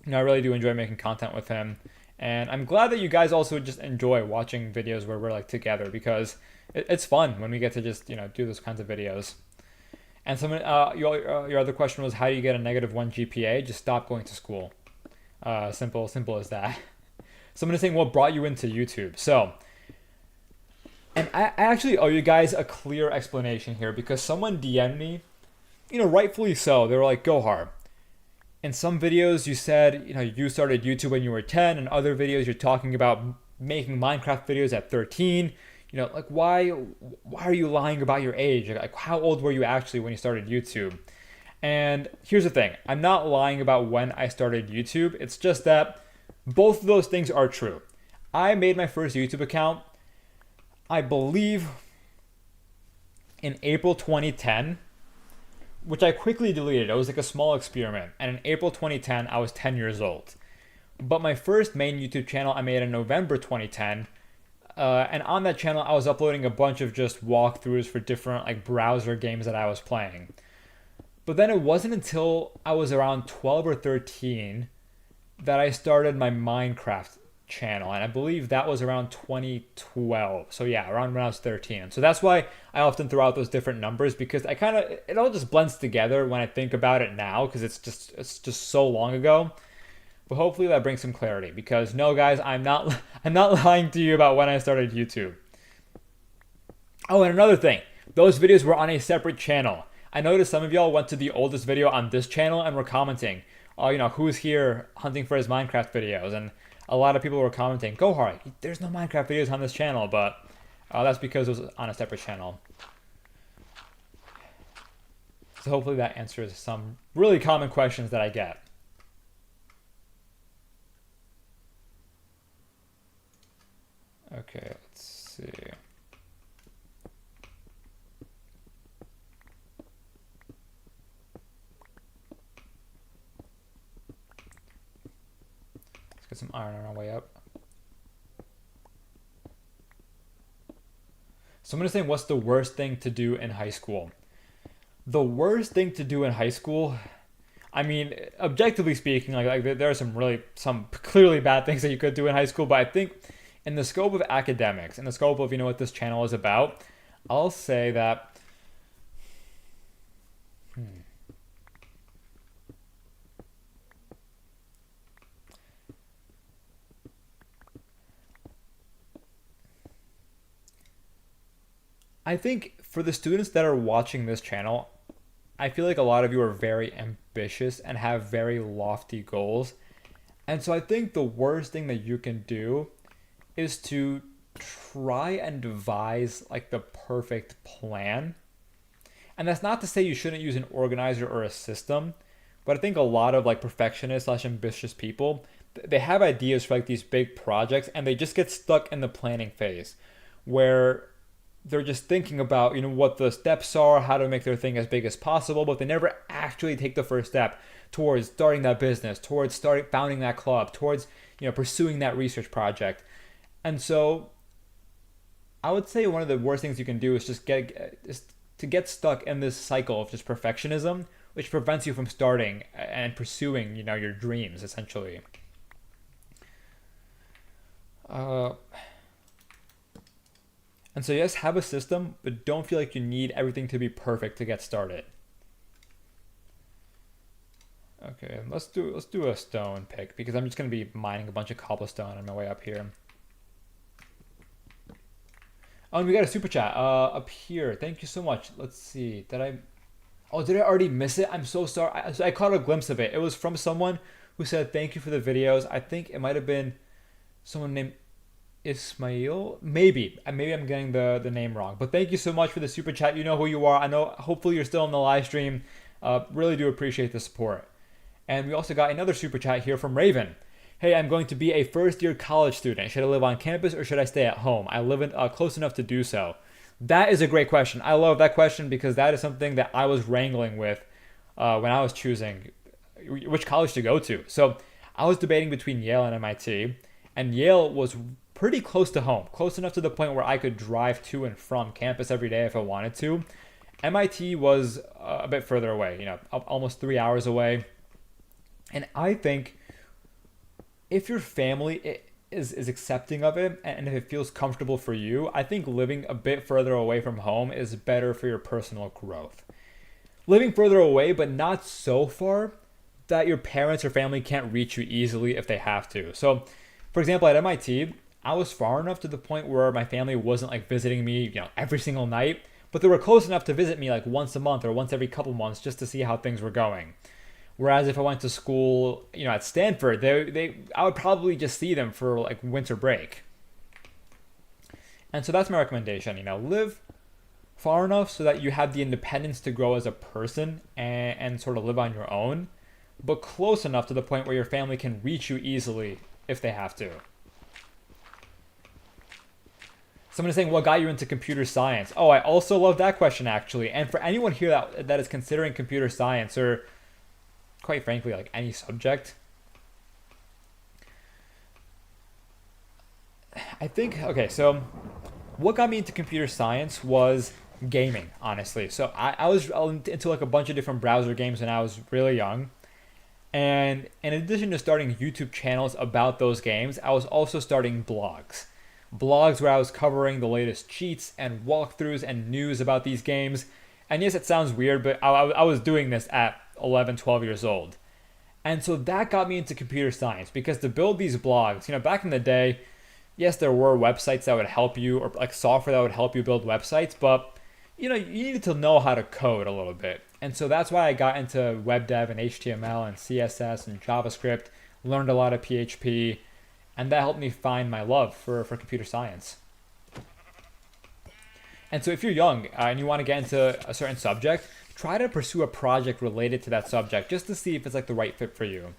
I really do enjoy making content with him. And I'm glad that you guys also just enjoy watching videos where we're like together, because it's fun when we get to just, do those kinds of videos. And your other question was, how do you get a -1 GPA? Just stop going to school. Simple as that. Someone is saying, what brought you into YouTube? So, and I actually owe you guys a clear explanation here, because someone DM'd me, rightfully so. They were like, Gohar, in some videos you said, you started YouTube when you were 10, and other videos you're talking about making Minecraft videos at 13. Like why are you lying about your age? Like how old were you actually when you started YouTube? And here's the thing. I'm not lying about when I started YouTube. It's just that both of those things are true. I made my first YouTube account, I believe, in April 2010, which I quickly deleted. It was like a small experiment. And in April 2010, I was 10 years old. But my first main YouTube channel I made in November 2010. And on that channel, I was uploading a bunch of just walkthroughs for different like browser games that I was playing. But then it wasn't until I was around 12 or 13 that I started my Minecraft channel. And I believe that was around 2012. So yeah, around when I was 13. So that's why I often throw out those different numbers, because it all just blends together when I think about it now, because it's just so long ago. But hopefully that brings some clarity, because no guys, I'm not lying to you about when I started YouTube. Oh, and another thing, those videos were on a separate channel. I noticed some of y'all went to the oldest video on this channel and were commenting, who's here hunting for his Minecraft videos? And a lot of people were commenting, Gohar, there's no Minecraft videos on this channel, but that's because it was on a separate channel. So hopefully that answers some really common questions that I get. Okay, let's see. Let's get some iron on our way up. Someone is saying, what's the worst thing to do in high school? The worst thing to do in high school, I mean, objectively speaking, like there are some clearly bad things that you could do in high school, but I think in the scope of academics, in the scope of, what this channel is about, I'll say that I think for the students that are watching this channel, I feel like a lot of you are very ambitious and have very lofty goals. And so I think the worst thing that you can do is to try and devise like the perfect plan. And that's not to say you shouldn't use an organizer or a system, but I think a lot of like perfectionist / ambitious people, they have ideas for like these big projects and they just get stuck in the planning phase where they're just thinking about, what the steps are, how to make their thing as big as possible, but they never actually take the first step towards starting that business, towards founding that club, towards, pursuing that research project. And so I would say one of the worst things you can do is just to get stuck in this cycle of just perfectionism, which prevents you from starting and pursuing, your dreams, essentially. And so yes, have a system, but don't feel like you need everything to be perfect to get started. Okay, let's do a stone pick, because I'm just gonna be mining a bunch of cobblestone on my way up here. Oh, and we got a super chat up here. Thank you so much. Let's see. Did I already miss it? I'm so sorry. I caught a glimpse of it. It was from someone who said thank you for the videos. I think it might have been someone named Ismail. Maybe I'm getting the name wrong. But thank you so much for the super chat. You know who you are. I know. Hopefully you're still in the live stream. Really do appreciate the support. And we also got another super chat here from Raven. Hey, I'm going to be a first year college student. Should I live on campus or should I stay at home? I live close enough to do so. That is a great question. I love that question because that is something that I was wrangling with when I was choosing which college to go to. So I was debating between Yale and MIT, and Yale was pretty close to home, close enough to the point where I could drive to and from campus every day if I wanted to. MIT was a bit further away, almost 3 hours away. And I think if your family is accepting of it and if it feels comfortable for you, I think living a bit further away from home is better for your personal growth. Living further away, but not so far that your parents or family can't reach you easily if they have to. So, for example, at MIT, I was far enough to the point where my family wasn't like visiting me, every single night, but they were close enough to visit me like once a month or once every couple months just to see how things were going. Whereas if I went to school, at Stanford, I would probably just see them for like winter break. And so that's my recommendation. Live far enough so that you have the independence to grow as a person and sort of live on your own, but close enough to the point where your family can reach you easily if they have to. Someone is saying, what got you into computer science? Oh, I also love that question, actually. And for anyone here that is considering computer science or quite frankly, like any subject, I think, okay, so what got me into computer science was gaming, honestly. So I was into like a bunch of different browser games when I was really young. And in addition to starting YouTube channels about those games, I was also starting blogs. Blogs where I was covering the latest cheats and walkthroughs and news about these games. And yes, it sounds weird, but I was doing this at 11, 12 years old. And so that got me into computer science because to build these blogs, back in the day, yes, there were websites that would help you or like software that would help you build websites, but you needed to know how to code a little bit. And so that's why I got into web dev and HTML and CSS and JavaScript, learned a lot of PHP, and that helped me find my love for computer science. And so if you're young and you want to get into a certain subject, try to pursue a project related to that subject just to see if it's like the right fit for you.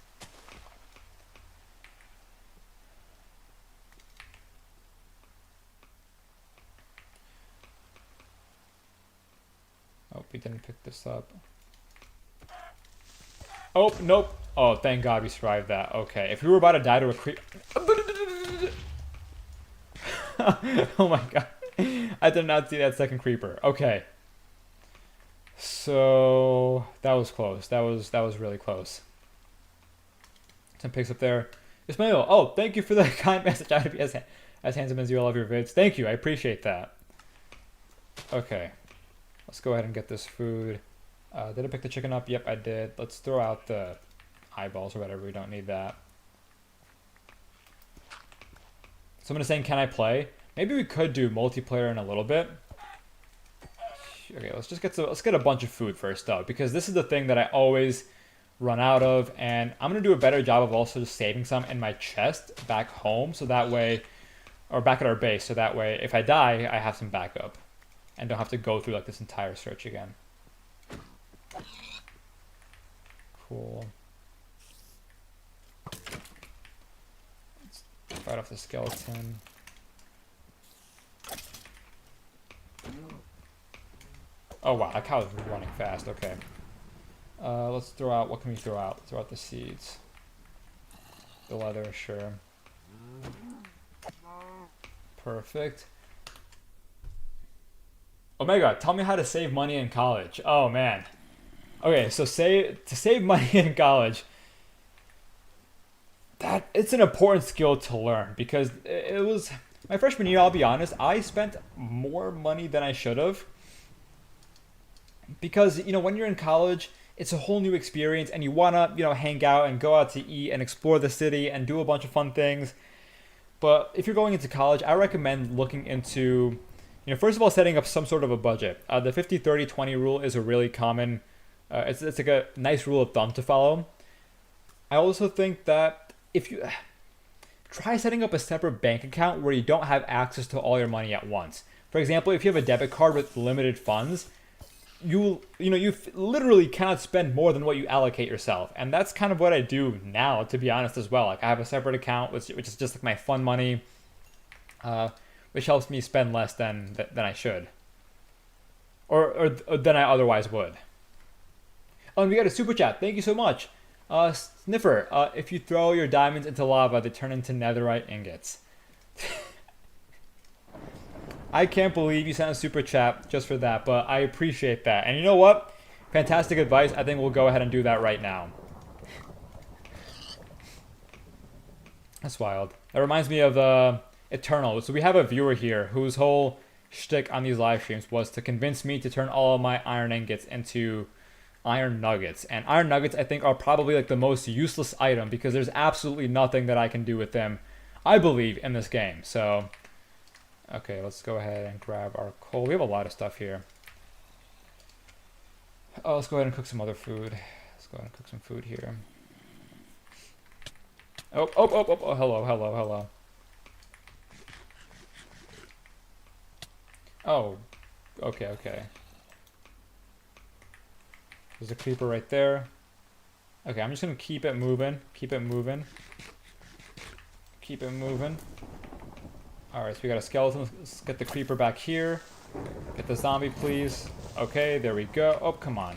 Oh, we didn't pick this up. Oh, nope. Oh, thank God we survived that. Okay, if we were about to die to a creep... Oh my God. I did not see that second creeper. Okay. So that was close. That was really close. Some pics up there. Ismail, oh, thank you for the kind message. I would be as handsome as you. I love your vids. Thank you. I appreciate that. Okay. Let's go ahead and get this food. Did I pick the chicken up? Yep, I did. Let's throw out the eyeballs or whatever. We don't need that. Someone is saying, can I play? Maybe we could do multiplayer in a little bit. Okay, let's get a bunch of food first though, because this is the thing that I always run out of, and I'm gonna do a better job of also just saving some in my chest back home, so that way, or back at our base, so that way if I die, I have some backup, and don't have to go through like this entire search again. Cool. Let's fight off the skeleton. Oh wow, that cow is running fast. Okay. Let's throw out, what can we throw out? Throw out the seeds. The leather, sure. Perfect. Omega, tell me how to save money in college. Oh man. Okay, so to save money in college, it's an important skill to learn, because it was my freshman year, I'll be honest, I spent more money than I should have. Because, when you're in college, it's a whole new experience and you want to, hang out and go out to eat and explore the city and do a bunch of fun things. But if you're going into college, I recommend looking into, first of all, setting up some sort of a budget. The 50-30-20 rule is a really common, it's like a nice rule of thumb to follow. I also think that if you try setting up a separate bank account where you don't have access to all your money at once. For example, if you have a debit card with limited funds, you literally cannot spend more than what you allocate yourself, and that's kind of what I do now, to be honest, as well. Like I have a separate account which is just like my fun money, which helps me spend less than I should, or than I otherwise would. Oh, and we got a super chat. Thank you so much, Sniffer. If you throw your diamonds into lava, they turn into netherite ingots. I can't believe you sent a super chat just for that, but I appreciate that. And you know what? Fantastic advice. I think we'll go ahead and do that right now. That's wild. That reminds me of Eternal. So we have a viewer here whose whole shtick on these live streams was to convince me to turn all of my iron ingots into iron nuggets. And iron nuggets, I think, are probably like the most useless item because there's absolutely nothing that I can do with them, I believe, in this game. So... okay, let's go ahead and grab our coal. We have a lot of stuff here. Oh, let's go ahead and cook some other food. Let's go ahead and cook some food here. Oh, hello. Oh, okay. There's a creeper right there. Okay, I'm just gonna keep it moving. Alright, so we got a skeleton. Let's get the creeper back here. Get the zombie, please. Okay, there we go. Oh, come on.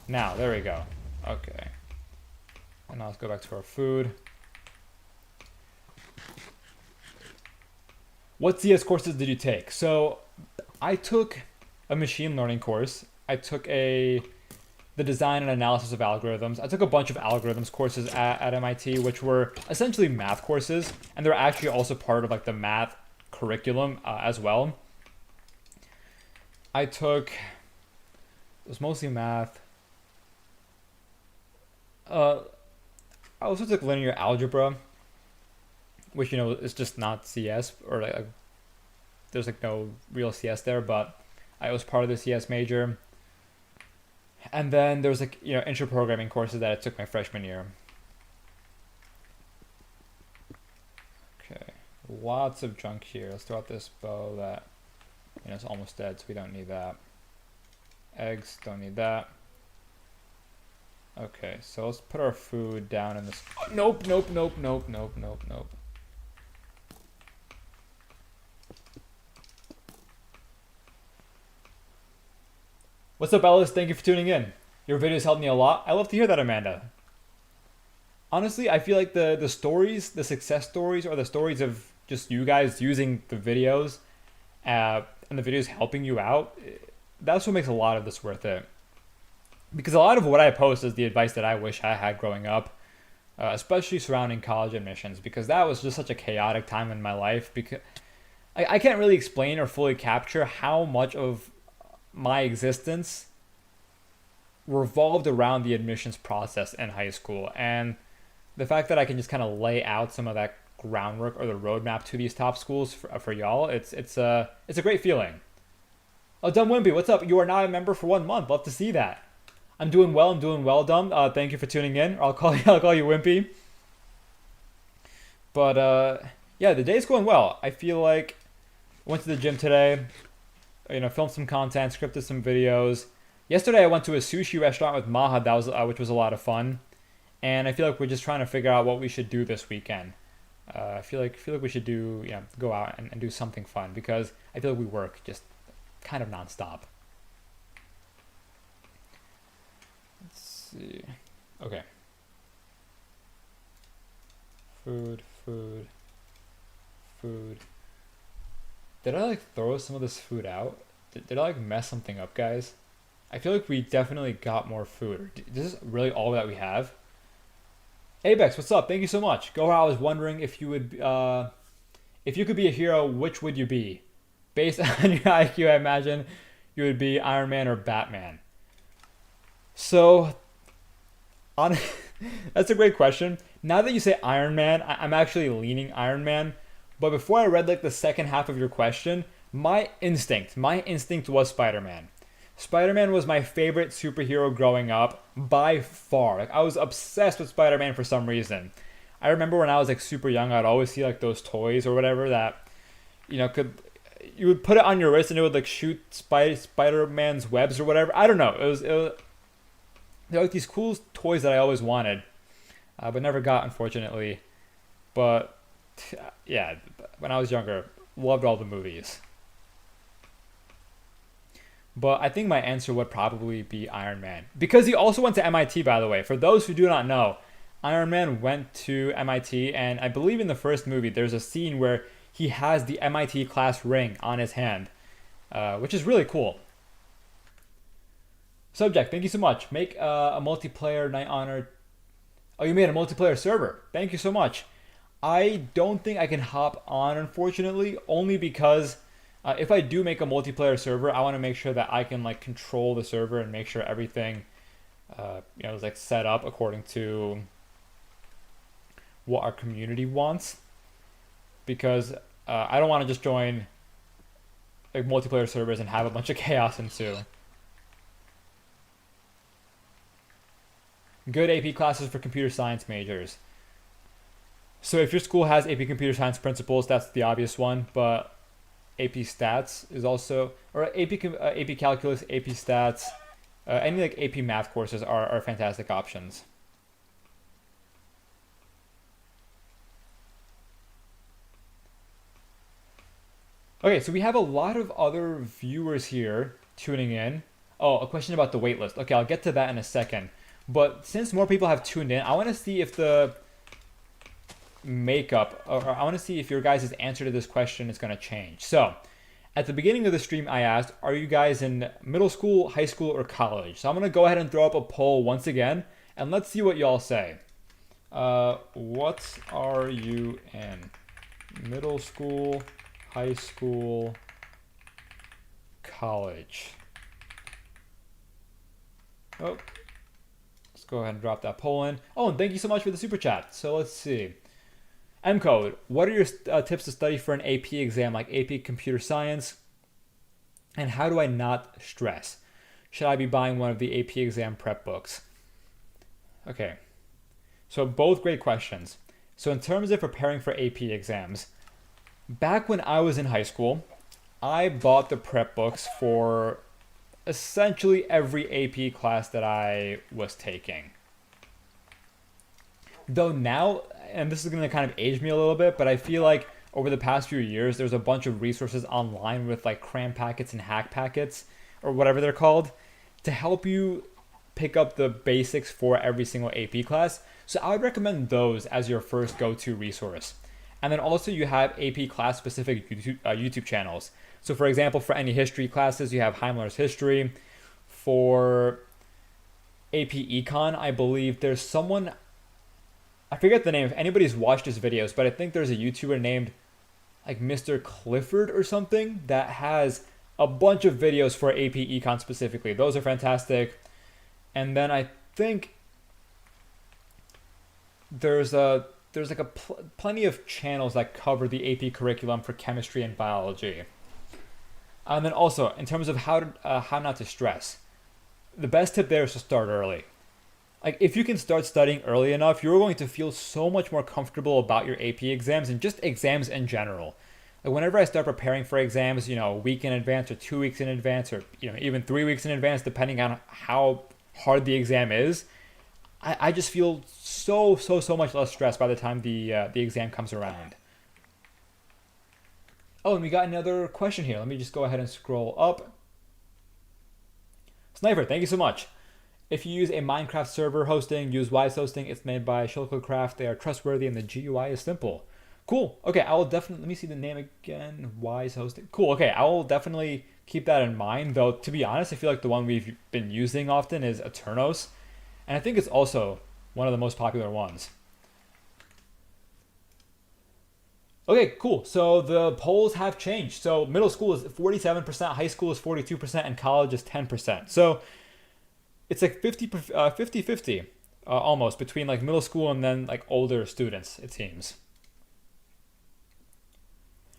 Now, there we go. Okay. And now let's go back to our food. What CS courses did you take? So, I took a machine learning course. I took the design and analysis of algorithms. I took a bunch of algorithms courses at MIT, which were essentially math courses, and they're actually also part of like the math curriculum as well. It was mostly math. I also took linear algebra, which, you know, is just not CS, or like there's like no real CS there, but I was part of the CS major. And then there was like, you know, intro programming courses that I took my freshman year. Okay, lots of junk here. Let's throw out this bow that, you know, it's almost dead, so we don't need that. Eggs, don't need that. Okay, so let's put our food down in this. Oh, nope. What's up, Ellis? Thank you for tuning in. Your videos helped me a lot. I love to hear that, Amanda. Honestly, I feel like the stories, the success stories, or the stories of just you guys using the videos and the videos helping you out, that's what makes a lot of this worth it. Because a lot of what I post is the advice that I wish I had growing up, especially surrounding college admissions, because that was just such a chaotic time in my life. Because I can't really explain or fully capture how much of my existence revolved around the admissions process in high school, and the fact that I can just kind of lay out some of that groundwork or the roadmap to these top schools for y'all, it's a great feeling. Oh, Dumb Wimpy, what's up? You are now a member for 1 month. Love to see that. I'm doing well, Dumb. Thank you for tuning in. I'll call you Wimpy. But yeah, the day's going well. I feel like I went to the gym today. You know, filmed some content, scripted some videos. Yesterday I went to a sushi restaurant with Maha, which was a lot of fun. And I feel like we're just trying to figure out what we should do this weekend. I feel like we should do, you know, go out and do something fun, because I feel like we work just kind of nonstop. Let's see. Okay. Food. Did I like throw some of this food out? Did I like mess something up, guys? I feel like we definitely got more food. This is really all that we have. Abex, what's up? Thank you so much. Gohar, I was wondering if you would, if you could be a hero, which would you be? Based on your IQ, I imagine you would be Iron Man or Batman. So, that's a great question. Now that you say Iron Man, I'm actually leaning Iron Man. But before I read like the second half of your question, my instinct was Spider-Man. Spider-Man was my favorite superhero growing up by far. Like, I was obsessed with Spider-Man for some reason. I remember when I was like super young, I'd always see like those toys or whatever that, you know, could, you would put it on your wrist and it would like shoot Spider-Man's webs or whatever. I don't know. They're like these cool toys that I always wanted, but never got, unfortunately. But yeah, when I was younger, loved all the movies. But I think my answer would probably be Iron Man. Because he also went to MIT, by the way. For those who do not know, Iron Man went to MIT, and I believe in the first movie, there's a scene where he has the MIT class ring on his hand, which is really cool. Subject, thank you so much. Make a multiplayer Night Honor. Oh, you made a multiplayer server. Thank you so much. I don't think I can hop on, unfortunately, only because if I do make a multiplayer server, I want to make sure that I can like control the server and make sure everything, is like set up according to what our community wants. Because I don't want to just join like multiplayer servers and have a bunch of chaos ensue. Good AP classes for computer science majors. So if your school has AP Computer Science Principles, that's the obvious one, but AP Stats is also, or AP Calculus, AP Stats, any like AP Math courses are fantastic options. Okay, so we have a lot of other viewers here tuning in. Oh, a question about the waitlist. Okay, I'll get to that in a second. But since more people have tuned in, I want to see if the makeup, or I want to see if your guys' answer to this question is going to change. So, at the beginning of the stream, I asked, are you guys in middle school, high school, or college? So I'm going to go ahead and throw up a poll once again, and let's see what y'all say. What are you in? Middle school, high school, college? Oh, let's go ahead and drop that poll in. Oh, and thank you so much for the super chat. So let's see. M-Code, what are your tips to study for an AP exam like AP Computer Science? And how do I not stress? Should I be buying one of the AP exam prep books? Okay, so both great questions. So in terms of preparing for AP exams, back when I was in high school, I bought the prep books for essentially every AP class that I was taking. Though now, and this is going to kind of age me a little bit, but I feel like over the past few years, there's a bunch of resources online with like cram packets and hack packets, or whatever they're called, to help you pick up the basics for every single AP class. So I would recommend those as your first go-to resource. And then also you have AP class specific YouTube channels. So for example, for any history classes, you have Heimler's History. For AP Econ, I believe there's someone, I forget the name, if anybody's watched his videos, but I think there's a YouTuber named like Mr. Clifford or something that has a bunch of videos for AP Econ specifically. Those are fantastic. And then I think there's plenty of channels that cover the AP curriculum for chemistry and biology. And then also, in terms of how not to stress, the best tip there is to start early. Like, if you can start studying early enough, you're going to feel so much more comfortable about your AP exams and just exams in general. Like, whenever I start preparing for exams, a week in advance or 2 weeks in advance or, even 3 weeks in advance, depending on how hard the exam is, I just feel so much less stressed by the time the exam comes around. Oh, and we got another question here. Let me just go ahead and scroll up. Sniper, thank you so much. If you use a Minecraft server hosting, use Wise Hosting. It's made by Shulkocraft. They are trustworthy and the GUI is simple. Cool. Okay, I will definitely, let me see the name again. Wise Hosting. Cool. Okay, I will definitely keep that in mind. Though, to be honest, I feel like the one we've been using often is Aternos. And I think it's also one of the most popular ones. Okay, cool. So the polls have changed. So middle school is 47%, high school is 42%, and college is 10%. So it's like 50-50 almost between like middle school and then like older students, it seems.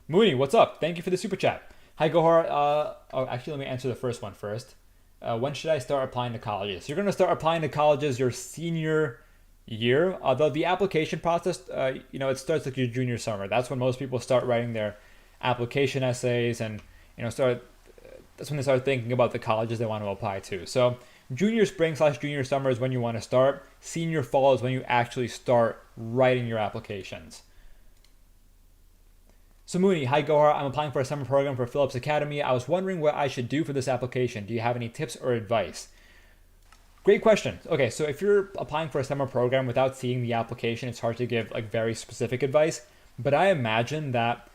Mooney, what's up? Thank you for the super chat. Hi, Gohar. Actually, let me answer the first one first. When should I start applying to colleges? You're going to start applying to colleges your senior year, although the application process, it starts like your junior summer. That's when most people start writing their application essays, and start. That's when they start thinking about the colleges they want to apply to. So junior spring / junior summer is when you want to start. Senior fall is when you actually start writing your applications. So Mooney, hi Gohar, I'm applying for a summer program for Phillips Academy. I was wondering what I should do for this application. Do you have any tips or advice? Great question. Okay, so if you're applying for a summer program without seeing the application, it's hard to give like very specific advice. But I imagine that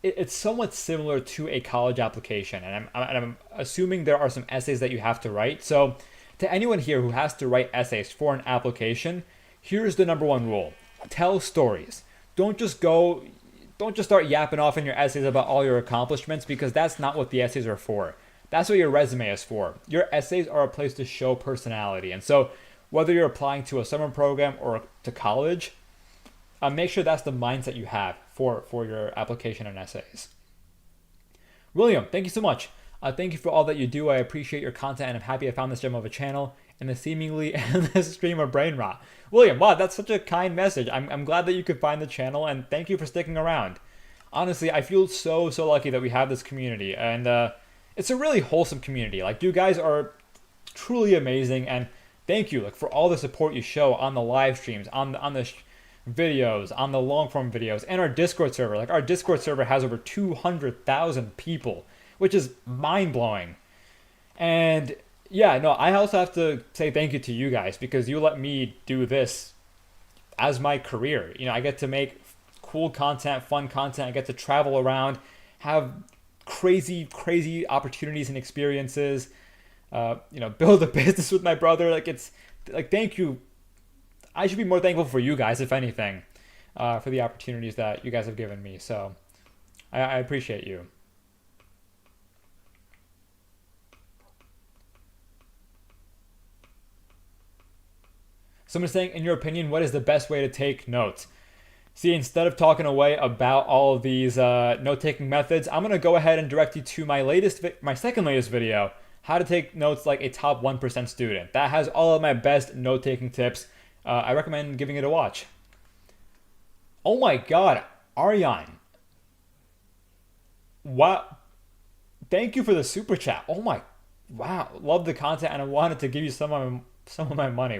it's somewhat similar to a college application, and I'm assuming there are some essays that you have to write. So to anyone here who has to write essays for an application, here's the number one rule: tell stories. Don't just start yapping off in your essays about all your accomplishments, because that's not what the essays are for. That's what your resume is for. Your essays are a place to show personality. And so whether you're applying to a summer program or to college, make sure that's the mindset you have for your application and essays. William, thank you so much. Thank you for all that you do. I appreciate your content, and I'm happy I found this gem of a channel and the seemingly endless stream of brain rot. William, wow, that's such a kind message. I'm glad that you could find the channel, and thank you for sticking around. Honestly, I feel so lucky that we have this community, and it's a really wholesome community. Like, you guys are truly amazing, and thank you for all the support you show on the live streams, on the videos, on the long form videos, and our Discord server. Like, our Discord server has over 200,000 people, which is mind blowing. And yeah, no, I also have to say thank you to you guys, because you let me do this as my career. I get to make cool content, fun content. I get to travel around, have crazy opportunities and experiences. Build a business with my brother. Thank you. I should be more thankful for you guys, if anything, for the opportunities that you guys have given me. So I appreciate you. Someone's saying, in your opinion, what is the best way to take notes? See, instead of talking away about all of these note-taking methods, I'm going to go ahead and direct you to my second latest video, how to take notes like a top 1% student. That has all of my best note-taking tips. I recommend giving it a watch. Oh my God, Aryan. Wow. Thank you for the super chat. Oh my, wow. Love the content, and I wanted to give you some of my money.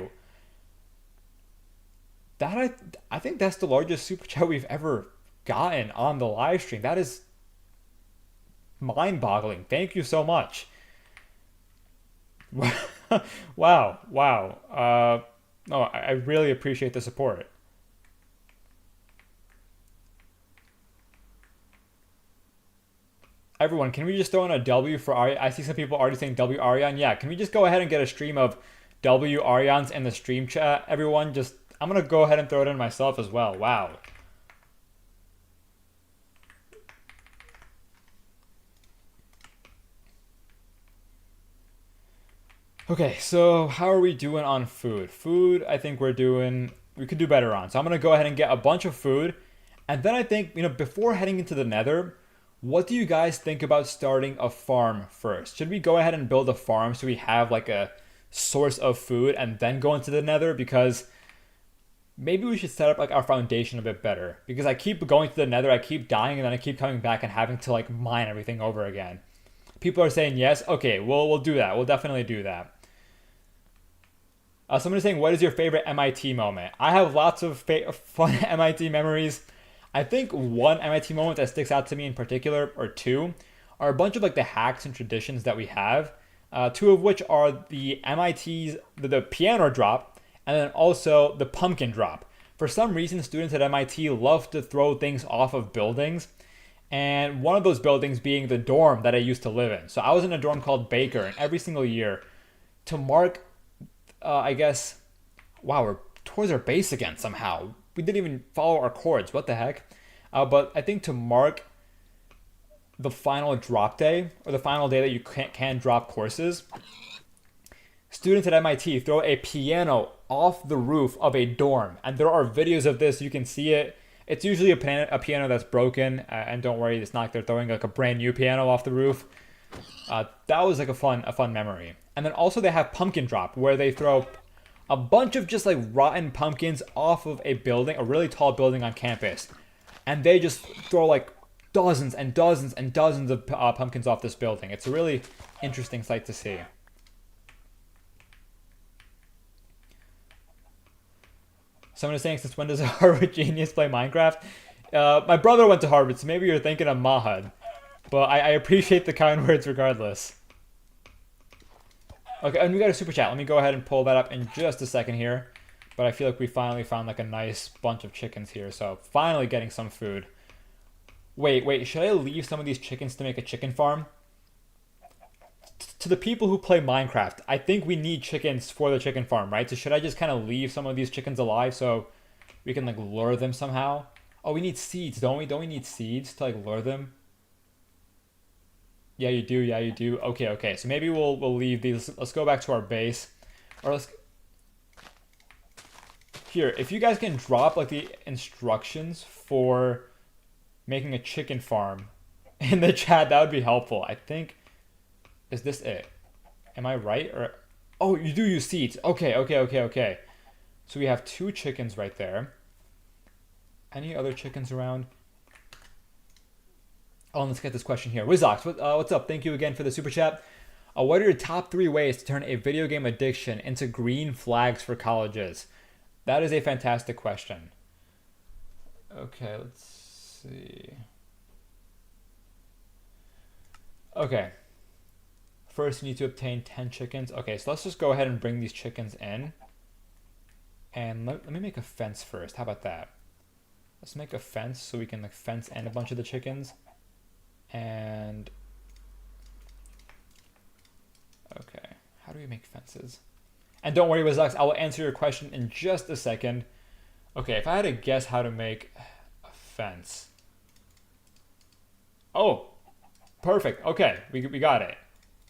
I think that's the largest super chat we've ever gotten on the live stream. That is mind-boggling. Thank you so much. Wow. No, I really appreciate the support. Everyone, can we just throw in a W for Aryan? I see some people already saying W Aryan. Yeah, can we just go ahead and get a stream of W Aryans in the stream chat? Everyone, I'm going to go ahead and throw it in myself as well. Wow. Okay, so how are we doing on food? Food, I think we could do better on. So I'm going to go ahead and get a bunch of food. And then I think, before heading into the Nether, what do you guys think about starting a farm first? Should we go ahead and build a farm so we have like a source of food and then go into the Nether? Because maybe we should set up like our foundation a bit better, because I keep going to the Nether, I keep dying, and then I keep coming back and having to like mine everything over again. People are saying yes. Okay, we'll do that. We'll definitely do that. Someone is saying, what is your favorite MIT moment? I have lots of fun MIT memories. I think one MIT moment that sticks out to me in particular, or two, are a bunch of like the hacks and traditions that we have. Two of which are the the piano drop, and then also the pumpkin drop. For some reason, students at MIT love to throw things off of buildings, and one of those buildings being the dorm that I used to live in. So I was in a dorm called Baker, and every single year, to mark, wow, we're towards our base again somehow. We didn't even follow our chords. What the heck? But I think to mark the final drop day, or the final day that you can drop courses, students at MIT throw a piano off the roof of a dorm. And there are videos of this. You can see it. It's usually a piano that's broken. And don't worry, it's not like they're throwing like a brand new piano off the roof. That was like a fun memory. And then also they have pumpkin drop, where they throw a bunch of just like rotten pumpkins off of a building, a really tall building on campus. And they just throw like dozens and dozens and dozens of pumpkins off this building. It's a really interesting sight to see. Someone is saying, since when does a Harvard genius play Minecraft? My brother went to Harvard, so maybe you're thinking of Mahad. But I appreciate the kind words regardless. Okay, and we got a super chat. Let me go ahead and pull that up in just a second here. But I feel like we finally found like a nice bunch of chickens here. So finally getting some food. Wait, should I leave some of these chickens to make a chicken farm? To the people who play Minecraft, I think we need chickens for the chicken farm, right? So should I just kind of leave some of these chickens alive so we can like lure them somehow? Oh, we need seeds, don't we? Don't we need seeds to like lure them? Yeah, you do. Yeah, you do. Okay. So maybe we'll leave these. Let's go back to our base. Or let's... Here, if you guys can drop like the instructions for making a chicken farm in the chat, that would be helpful. I think... Is this it? Am I right? Or oh, you do use seeds. Okay. So we have 2 chickens right there. Any other chickens around? Oh, let's get this question here. Wizox, what's up? Thank you again for the super chat. What are your top 3 ways to turn a video game addiction into green flags for colleges? That is a fantastic question. Okay, let's see. Okay. First, you need to obtain 10 chickens. Okay, so let's just go ahead and bring these chickens in. And let me make a fence first. How about that? Let's make a fence so we can like fence in a bunch of the chickens. And... Okay, how do we make fences? And don't worry, Wizox, I will answer your question in just a second. Okay, if I had to guess how to make a fence. Oh, perfect. Okay, we got it.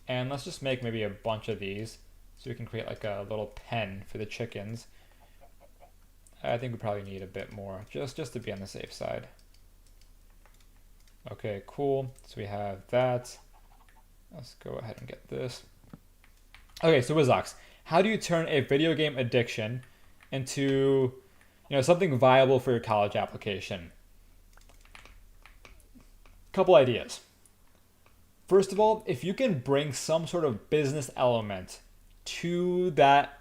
And let's just make maybe a bunch of these so we can create like a little pen for the chickens. I think we probably need a bit more just to be on the safe side. Okay, cool. So we have that. Let's go ahead and get this. Okay, so Wizox, how do you turn a video game addiction into, something viable for your college application? Couple ideas. First of all, if you can bring some sort of business element to that,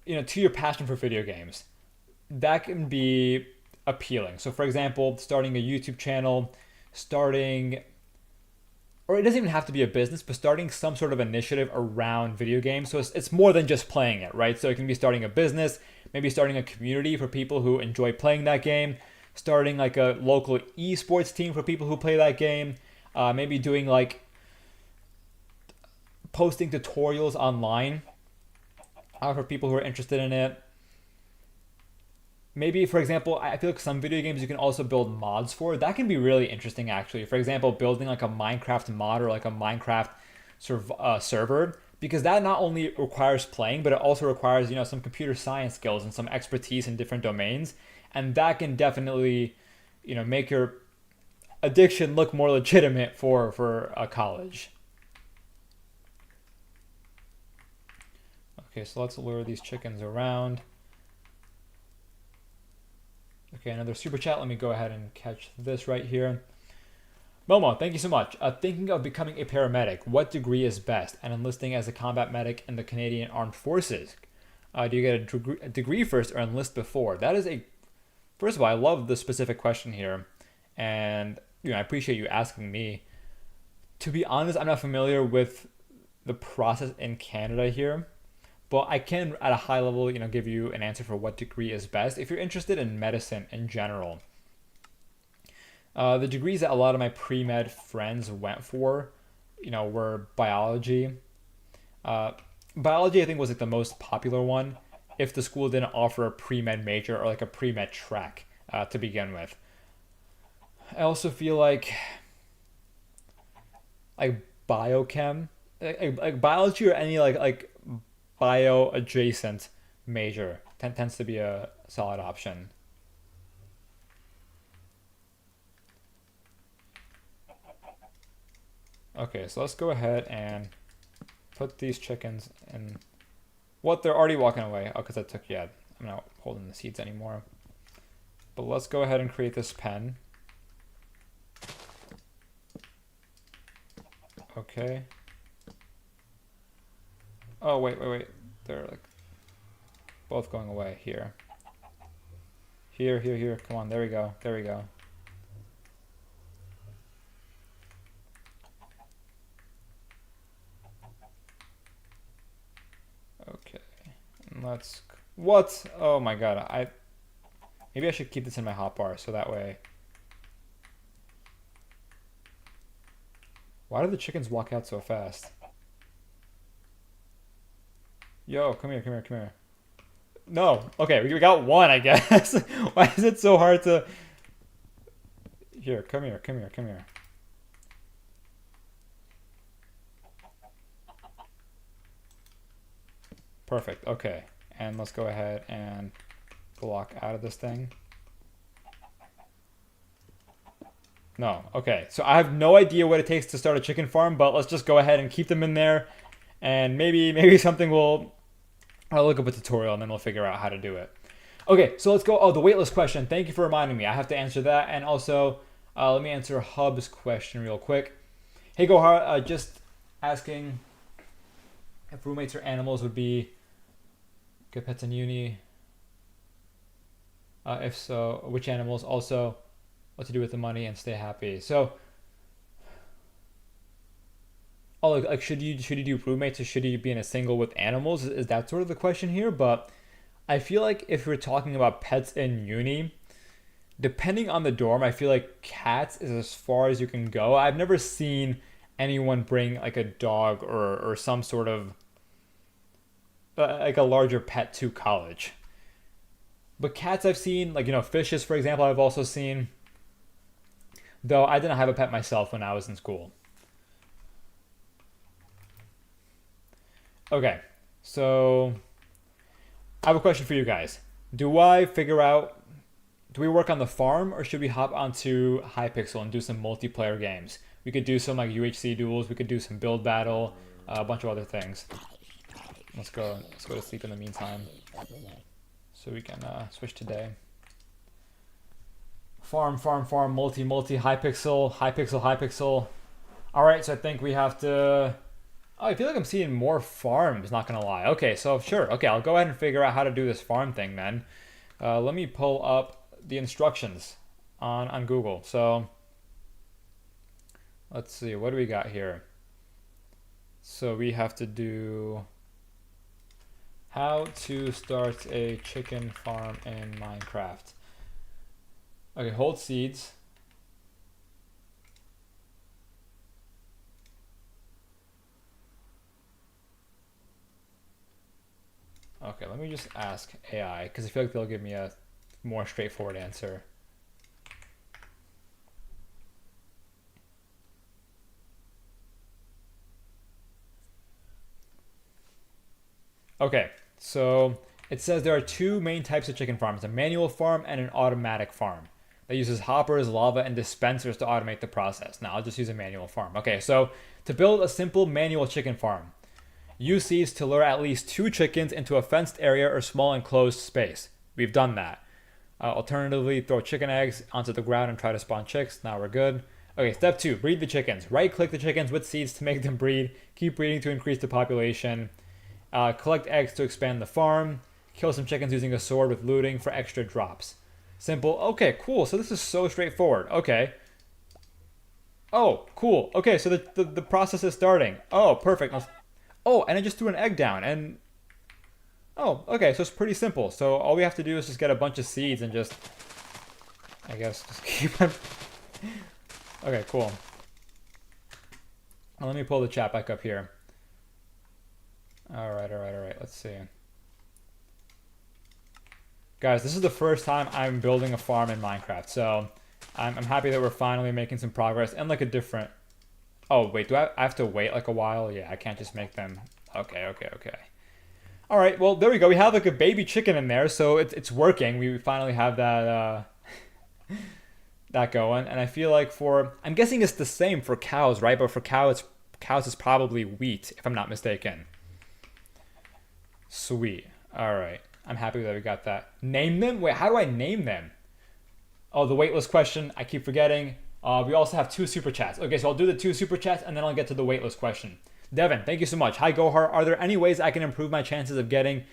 to your passion for video games, that can be appealing. So for example, starting a YouTube channel, or it doesn't even have to be a business, but starting some sort of initiative around video games. So it's more than just playing it, right? So it can be starting a business, maybe starting a community for people who enjoy playing that game, starting like a local esports team for people who play that game, maybe doing like posting tutorials online for people who are interested in it. Maybe, for example, I feel like some video games you can also build mods for. That can be really interesting, actually. For example, building like a Minecraft mod or like a Minecraft server, because that not only requires playing, but it also requires, some computer science skills and some expertise in different domains. And that can definitely, make your addiction look more legitimate for a college. Okay, so let's lure these chickens around. Okay, another super chat. Let me go ahead and catch this right here. Momo, thank you so much. Thinking of becoming a paramedic, what degree is best? And enlisting as a combat medic in the Canadian Armed Forces. Do you get a degree first or enlist before? That is first of all, I love the specific question here. And, I appreciate you asking me. To be honest, I'm not familiar with the process in Canada here. But I can, at a high level, give you an answer for what degree is best. If you're interested in medicine in general, the degrees that a lot of my pre-med friends went for, were biology. Biology, I think, was like the most popular one if the school didn't offer a pre-med major or like a pre-med track to begin with. I also feel like biochem, like biology or any like bio adjacent major tends to be a solid option. Okay, so let's go ahead and put these chickens in. What, they're already walking away. Oh, because I'm not holding the seeds anymore. But let's go ahead and create this pen. Okay. Oh, wait. They're like both going away here. Here. Come on, there we go. Okay. And let's... What? Oh my god. Maybe I should keep this in my hotbar so that way... Why do the chickens walk out so fast? Yo, come here. No. Okay, we got one, I guess. Why is it so hard to... Here, come here. Perfect, okay. And let's go ahead and block out of this thing. No, okay. So I have no idea what it takes to start a chicken farm, but let's just go ahead and keep them in there. And maybe something will... I'll look up a tutorial and then we'll figure out how to do it. Okay, so let's go. Oh, the waitlist question. Thank you for reminding me. I have to answer that. And also, let me answer Hub's question real quick. Hey, Gohar, just asking if roommates or animals would be good pets in uni. If so, which animals? Also, what to do with the money and stay happy. So, oh, like should you do roommates or should you be in a single with animals? Is that sort of the question here? But I feel like if we're talking about pets in uni, depending on the dorm, I feel like cats is as far as you can go. I've never seen anyone bring like a dog or some sort of like a larger pet to college. But cats I've seen, like, fishes, for example, I've also seen. Though I didn't have a pet myself when I was in school. Okay, so I have a question for you guys. Do we work on the farm or should we hop onto Hypixel and do some multiplayer games? We could do some like UHC duels, we could do some build battle, a bunch of other things. Let's go to sleep in the meantime. So we can switch to day. Farm, multi, Hypixel. Alright, so I think we have to... Oh, I feel like I'm seeing more farms, not gonna lie. Okay, so sure. Okay, I'll go ahead and figure out how to do this farm thing then. Let me pull up the instructions on Google. So, let's see, what do we got here? So we have to do how to start a chicken farm in Minecraft. Okay, hold seeds. Okay, let me just ask AI, because I feel like they'll give me a more straightforward answer. Okay, so it says there are two main types of chicken farms, a manual farm and an automatic farm that uses hoppers, lava, and dispensers to automate the process. Now, I'll just use a manual farm. Okay, so to build a simple manual chicken farm, use seeds to lure at least 2 chickens into a fenced area or small enclosed space. We've done that. Alternatively, throw chicken eggs onto the ground and try to spawn chicks. Now we're good. Okay, step 2, breed the chickens. Right-click the chickens with seeds to make them breed. Keep breeding to increase the population. Collect eggs to expand the farm. Kill some chickens using a sword with looting for extra drops. Simple. Okay, cool. So this is so straightforward. Okay. Oh, cool. Okay, so the process is starting. Oh, perfect. Oh, and I just threw an egg down, and... Oh, okay, so it's pretty simple. So all we have to do is just get a bunch of seeds and just... I guess just keep them... Okay, cool. Well, let me pull the chat back up here. Alright, let's see. Guys, this is the first time I'm building a farm in Minecraft, so I'm happy that we're finally making some progress and like a different... Oh, wait, do I have to wait like a while? Yeah, I can't just make them... Okay. All right, well, there we go. We have like a baby chicken in there, so it's working. We finally have that that going. And I feel like I'm guessing it's the same for cows, right? But for cows it's probably wheat, if I'm not mistaken. Sweet. All right. I'm happy that we got that. Name them? Wait, how do I name them? Oh, the waitlist question. I keep forgetting. We also have 2 super chats. Okay, so I'll do the 2 super chats and then I'll get to the waitlist question. Devin, thank you so much. Hi, Gohar. Are there any ways I can improve my chances of getting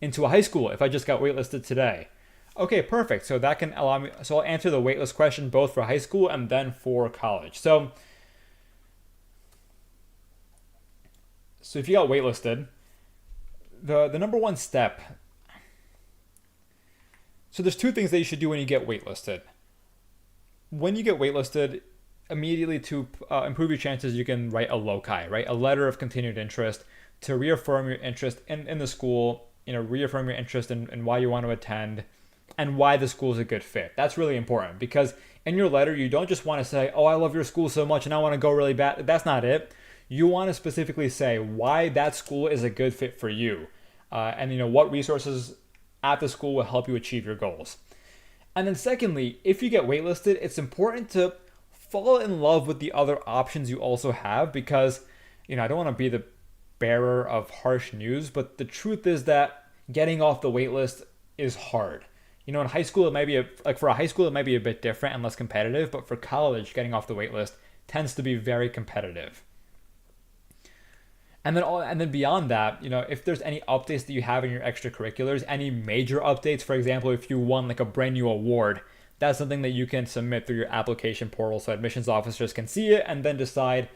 into a high school if I just got waitlisted today? Okay, perfect. So that can allow me. So I'll answer the waitlist question both for high school and then for college. So if you got waitlisted, the number one step. So there's 2 things that you should do when you get waitlisted. When you get waitlisted, immediately to improve your chances, you can write a loci, right? A letter of continued interest to reaffirm your interest in the school, reaffirm your interest in why you want to attend and why the school is a good fit. That's really important because in your letter, you don't just want to say, oh, I love your school so much and I want to go really bad. That's not it. You want to specifically say why that school is a good fit for you and what resources at the school will help you achieve your goals. And then secondly, if you get waitlisted, it's important to fall in love with the other options you also have because, I don't want to be the bearer of harsh news, but the truth is that getting off the waitlist is hard. In high school, it might be for a high school, it might be a bit different and less competitive, but for college, getting off the waitlist tends to be very competitive. And then beyond that, if there's any updates that you have in your extracurriculars, any major updates, for example, if you won like a brand new award, that's something that you can submit through your application portal so admissions officers can see it and then decide,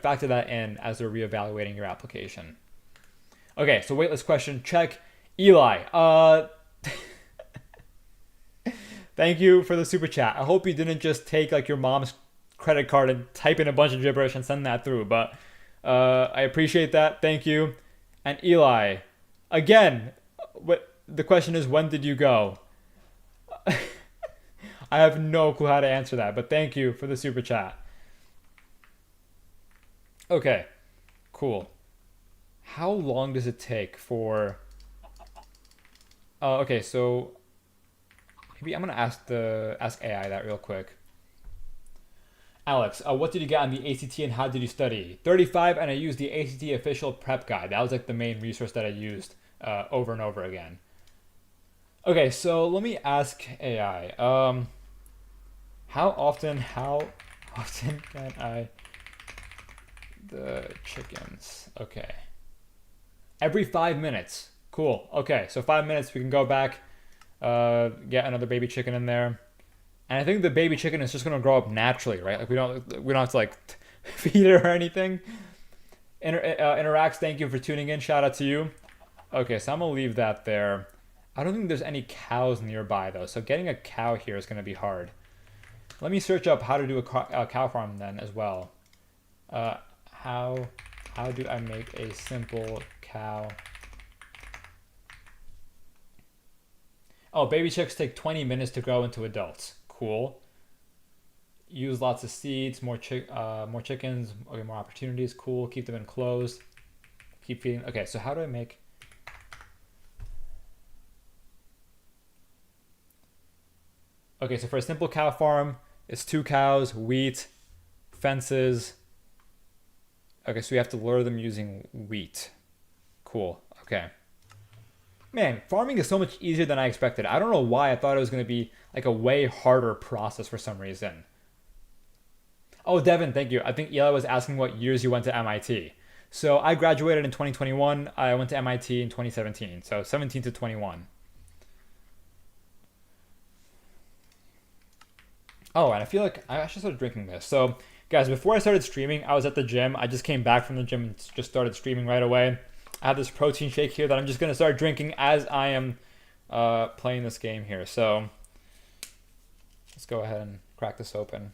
factor that in as they're reevaluating your application. Okay, so waitlist question, check. Eli, thank you for the super chat. I hope you didn't just take like your mom's credit card and type in a bunch of gibberish and send that through, but I appreciate that. Thank you. And Eli, again, the question is, when did you go? I have no clue how to answer that, but thank you for the super chat. Okay, cool. How long does it take for... okay, so maybe I'm gonna ask AI that real quick. Alex, what did you get on the ACT and how did you study? 35, and I used the ACT official prep guide. That was like the main resource that I used over and over again. Okay, so let me ask AI. How often can I the chickens? Okay. Every 5 minutes. Cool. Okay, so 5 minutes we can go back, get another baby chicken in there. And I think the baby chicken is just gonna grow up naturally, right? Like we don't have to like feed it or anything. Interacts, thank you for tuning in. Shout out to you. Okay, so I'm gonna leave that there. I don't think there's any cows nearby though, so getting a cow here is gonna be hard. Let me search up how to do a cow farm then as well. How do I make a simple cow? Oh, baby chicks take 20 minutes to grow into adults. Cool. Use lots of seeds, more chickens, okay, more opportunities. Cool. Keep them enclosed. Keep feeding. Okay, so how do I make... Okay, so for a simple cow farm, it's 2 cows, wheat, fences. Okay, so we have to lure them using wheat. Cool. Okay. Man, farming is so much easier than I expected. I don't know why I thought it was going to be like a way harder process for some reason. Oh, Devin, thank you. I think Eli was asking what years you went to MIT. So I graduated in 2021. I went to MIT in 2017. So 17 to 21. Oh, and I feel like I actually started drinking this. So guys, before I started streaming, I was at the gym. I just came back from the gym and just started streaming right away. I have this protein shake here that I'm just going to start drinking as I am playing this game here. So let's go ahead and crack this open.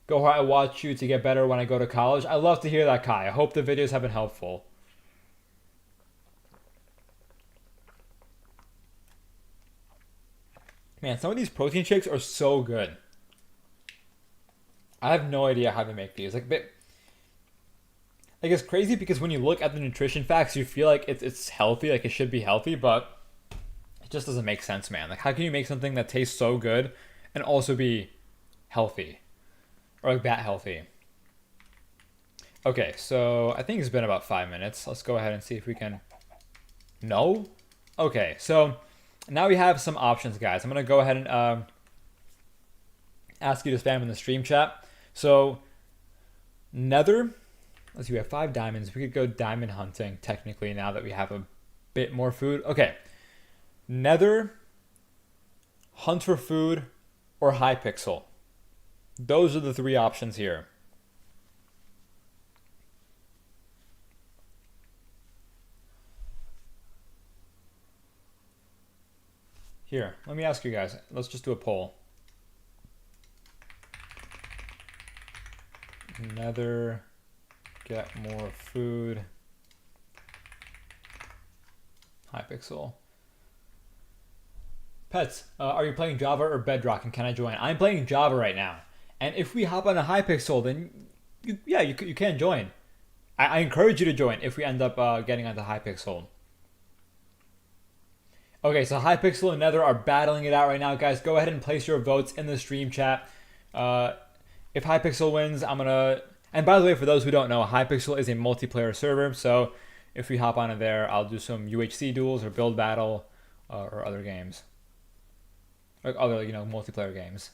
Go hard, I watch you to get better when I go to college. I love to hear that, Kai. I hope the videos have been helpful. Man, some of these protein shakes are so good. I have no idea how they make these. Like it's crazy because when you look at the nutrition facts, you feel like it's healthy, like it should be healthy, but it just doesn't make sense, man. Like how can you make something that tastes so good and also be healthy? Or like that healthy? Okay, so I think it's been about 5 minutes. Let's go ahead and see if we can... No? Okay, so now we have some options, guys. I'm going to go ahead and ask you to spam in the stream chat. So Nether, let's see, we have 5 diamonds. We could go diamond hunting technically now that we have a bit more food. Okay, Nether, hunt for food, or Hypixel. Those are the 3 options here. Here, let me ask you guys. Let's just do a poll. Nether, get more food, Hypixel. Pets, are you playing Java or Bedrock, and can I join? I'm playing Java right now. And if we hop on a Hypixel, then you can join. I encourage you to join if we end up getting onto Hypixel. Okay, so Hypixel and Nether are battling it out right now, guys. Go ahead and place your votes in the stream chat. If Hypixel wins, I'm gonna. And by the way, for those who don't know, Hypixel is a multiplayer server. So if we hop onto there, I'll do some UHC duels or build battle or other games, like other multiplayer games.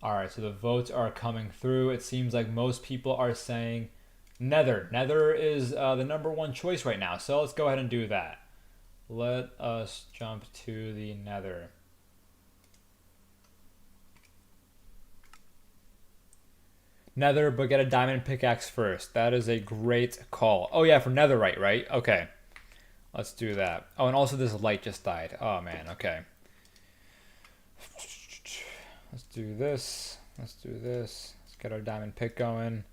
All right, so the votes are coming through. It seems like most people are saying Nether. Nether is the #1 choice right now. So let's go ahead and do that. Let us jump to the Nether. Nether, but get a diamond pickaxe first. That is a great call. Oh yeah, for netherite, right? Okay. Let's do that. Oh, and also this light just died. Oh man, okay. Let's do this. Let's do this. Let's get our diamond pick going.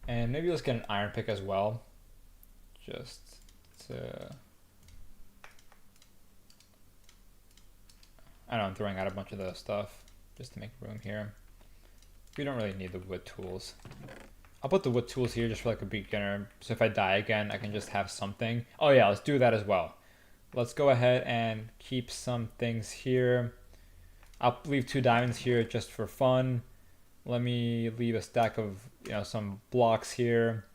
And maybe let's get an iron pick as well. Just to... I know I'm throwing out a bunch of the stuff just to make room here. We don't really need the wood tools. I'll put the wood tools here just for like a beginner. So if I die again, I can just have something. Oh yeah, let's do that as well. Let's go ahead and keep some things here. I'll leave 2 diamonds here just for fun. Let me leave a stack of, some blocks here.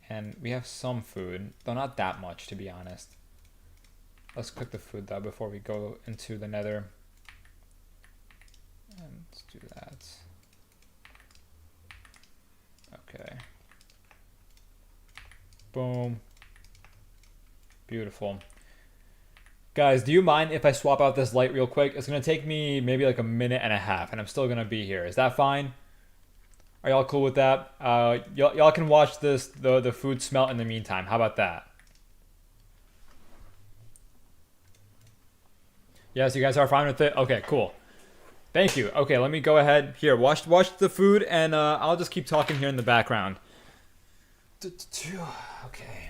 And we have some food, though not that much to be honest. Let's cook the food though before we go into the Nether. And let's do that. Okay. Boom. Beautiful. Guys, do you mind if I swap out this light real quick? It's going to take me maybe like a minute and a half, and I'm still going to be here. Is that fine? Are y'all cool with that? Y'all can watch the food smelt in the meantime. How about that? Yes, you guys are fine with it? Okay, cool. Thank you. Okay, let me go ahead. Here, watch the food, and I'll just keep talking here in the background. Okay.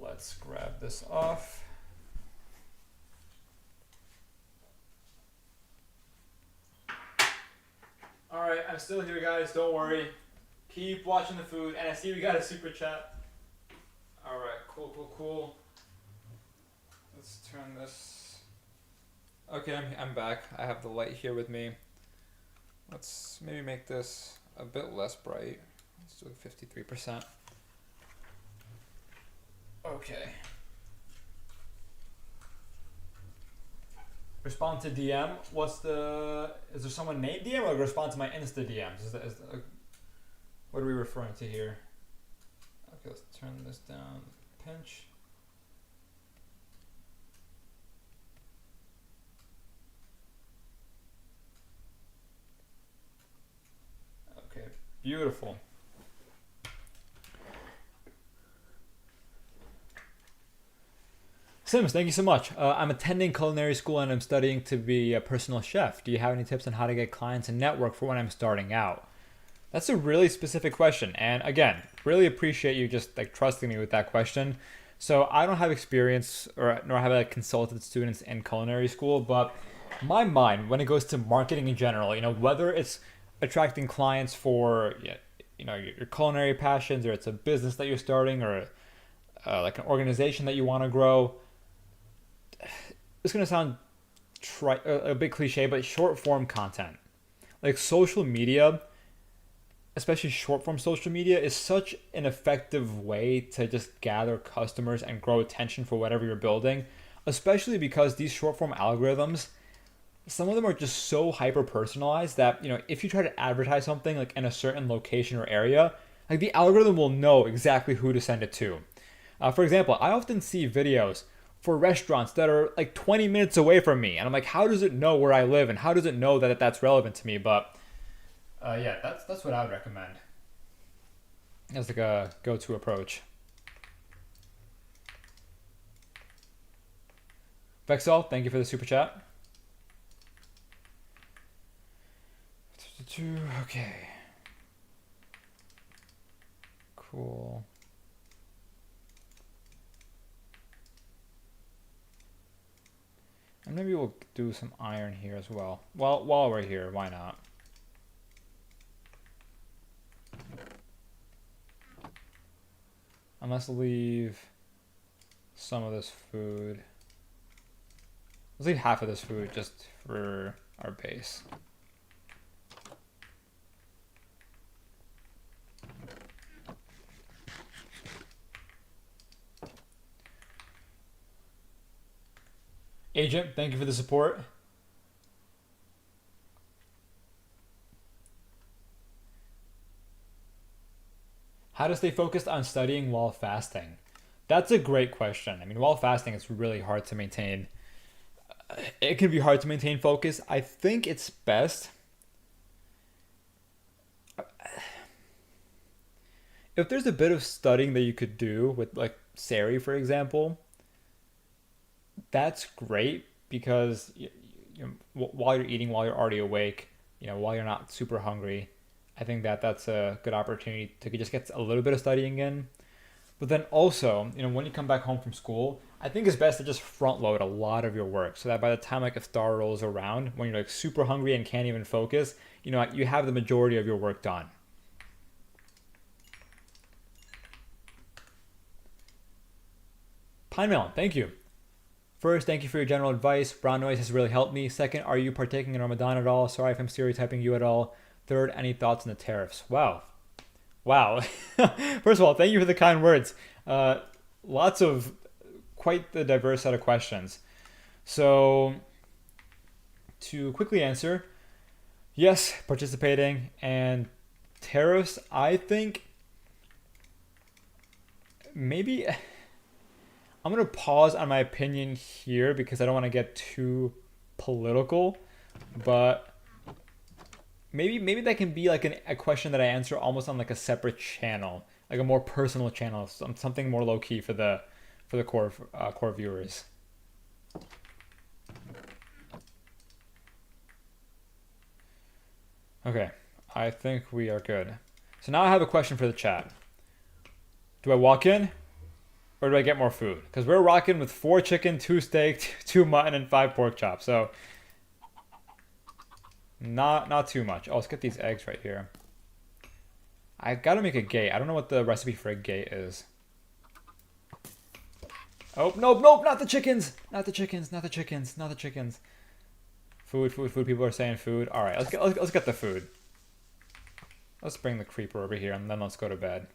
Let's grab this off. Alright, I'm still here, guys. Don't worry. Keep watching the food. And I see we got a super chat. Alright, cool. Let's turn this. Okay, I'm back. I have the light here with me. Let's maybe make this a bit less bright. Let's do 53%. Okay. Respond to DM. Is there someone named DM or respond to my Insta DMs? What are we referring to here? Okay, let's turn this down. Pinch. Okay, beautiful. Sims, thank you so much. I'm attending culinary school and I'm studying to be a personal chef. Do you have any tips on how to get clients and network for when I'm starting out? That's a really specific question. And again, really appreciate you just like trusting me with that question. So I don't have experience nor have I consulted students in culinary school, but my mind, when it goes to marketing in general, whether it's attracting clients for, your culinary passions, or it's a business that you're starting, or like an organization that you want to grow, it's going to sound a bit cliche, but short form content, like social media, especially short form social media, is such an effective way to just gather customers and grow attention for whatever you're building. especially because these short form algorithms, some of them are just so hyper personalized that, if you try to advertise something like in a certain location or area, like the algorithm will know exactly who to send it to. For example, I often see videos for restaurants that are like 20 minutes away from me, and I'm like, how does it know where I live, and how does it know that that's relevant to me? But yeah, that's what I would recommend as like a go-to approach. Vexel, thank you for the super chat. Okay. Cool. And maybe we'll do some iron here as well. Well, while we're here, why not? And let's leave some of this food. Let's leave half of this food just for our base. Agent, thank you for the support. How to stay focused on studying while fasting? That's a great question. I mean, while fasting, it's really hard to maintain. It can be hard to maintain focus. I think it's best if there's a bit of studying that you could do with like Sari, for example. That's great because while you're eating, while you're already awake, while you're not super hungry, I think that that's a good opportunity to just get a little bit of studying in. But then also, when you come back home from school, I think it's best to just front load a lot of your work so that by the time like a star rolls around, when you're like super hungry and can't even focus, you have the majority of your work done. Pine Melon, thank you. First, thank you for your general advice. Brown noise has really helped me. Second, are you partaking in Ramadan at all? Sorry if I'm stereotyping you at all. Third, any thoughts on the tariffs? Wow. First of all, thank you for the kind words. Lots of quite the diverse set of questions. So, to quickly answer, yes, participating. And tariffs, I think maybe I'm going to pause on my opinion here because I don't want to get too political, but maybe that can be like a question that I answer almost on like a separate channel, like a more personal channel, something more low key for the core viewers. Okay, I think we are good. So now I have a question for the chat. Do I walk in? Or do I get more food? Because we're rocking with 4 chicken, 2 steak, 2 mutton, and 5 pork chops. So not too much. Oh, let's get these eggs right here. I gotta make a gate. I don't know what the recipe for a gate is. Oh, nope, not the chickens. Not the chickens. Food. People are saying food. All right, let's get the food. Let's bring the creeper over here and then let's go to bed.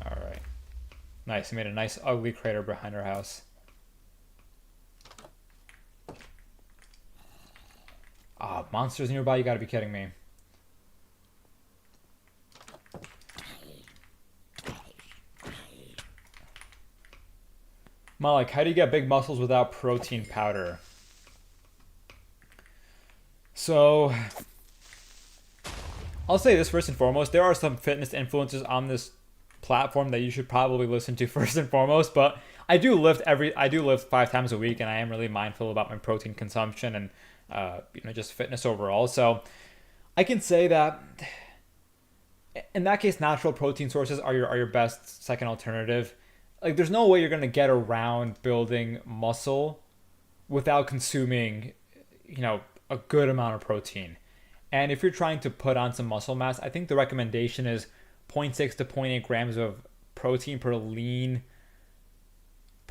Alright. Nice, we made a nice ugly crater behind our house. Ah, monsters nearby, you gotta be kidding me. Malik, how do you get big muscles without protein powder? So, I'll say this first and foremost. There are some fitness influencers on this platform that you should probably listen to first and foremost, but I do lift 5 times a week, and I am really mindful about my protein consumption and just fitness overall. So I can say that in that case, natural protein sources are your best second alternative. Like, there's no way you're gonna get around building muscle without consuming a good amount of protein. And if you're trying to put on some muscle mass, I think the recommendation is 0.6 to 0.8 grams of protein per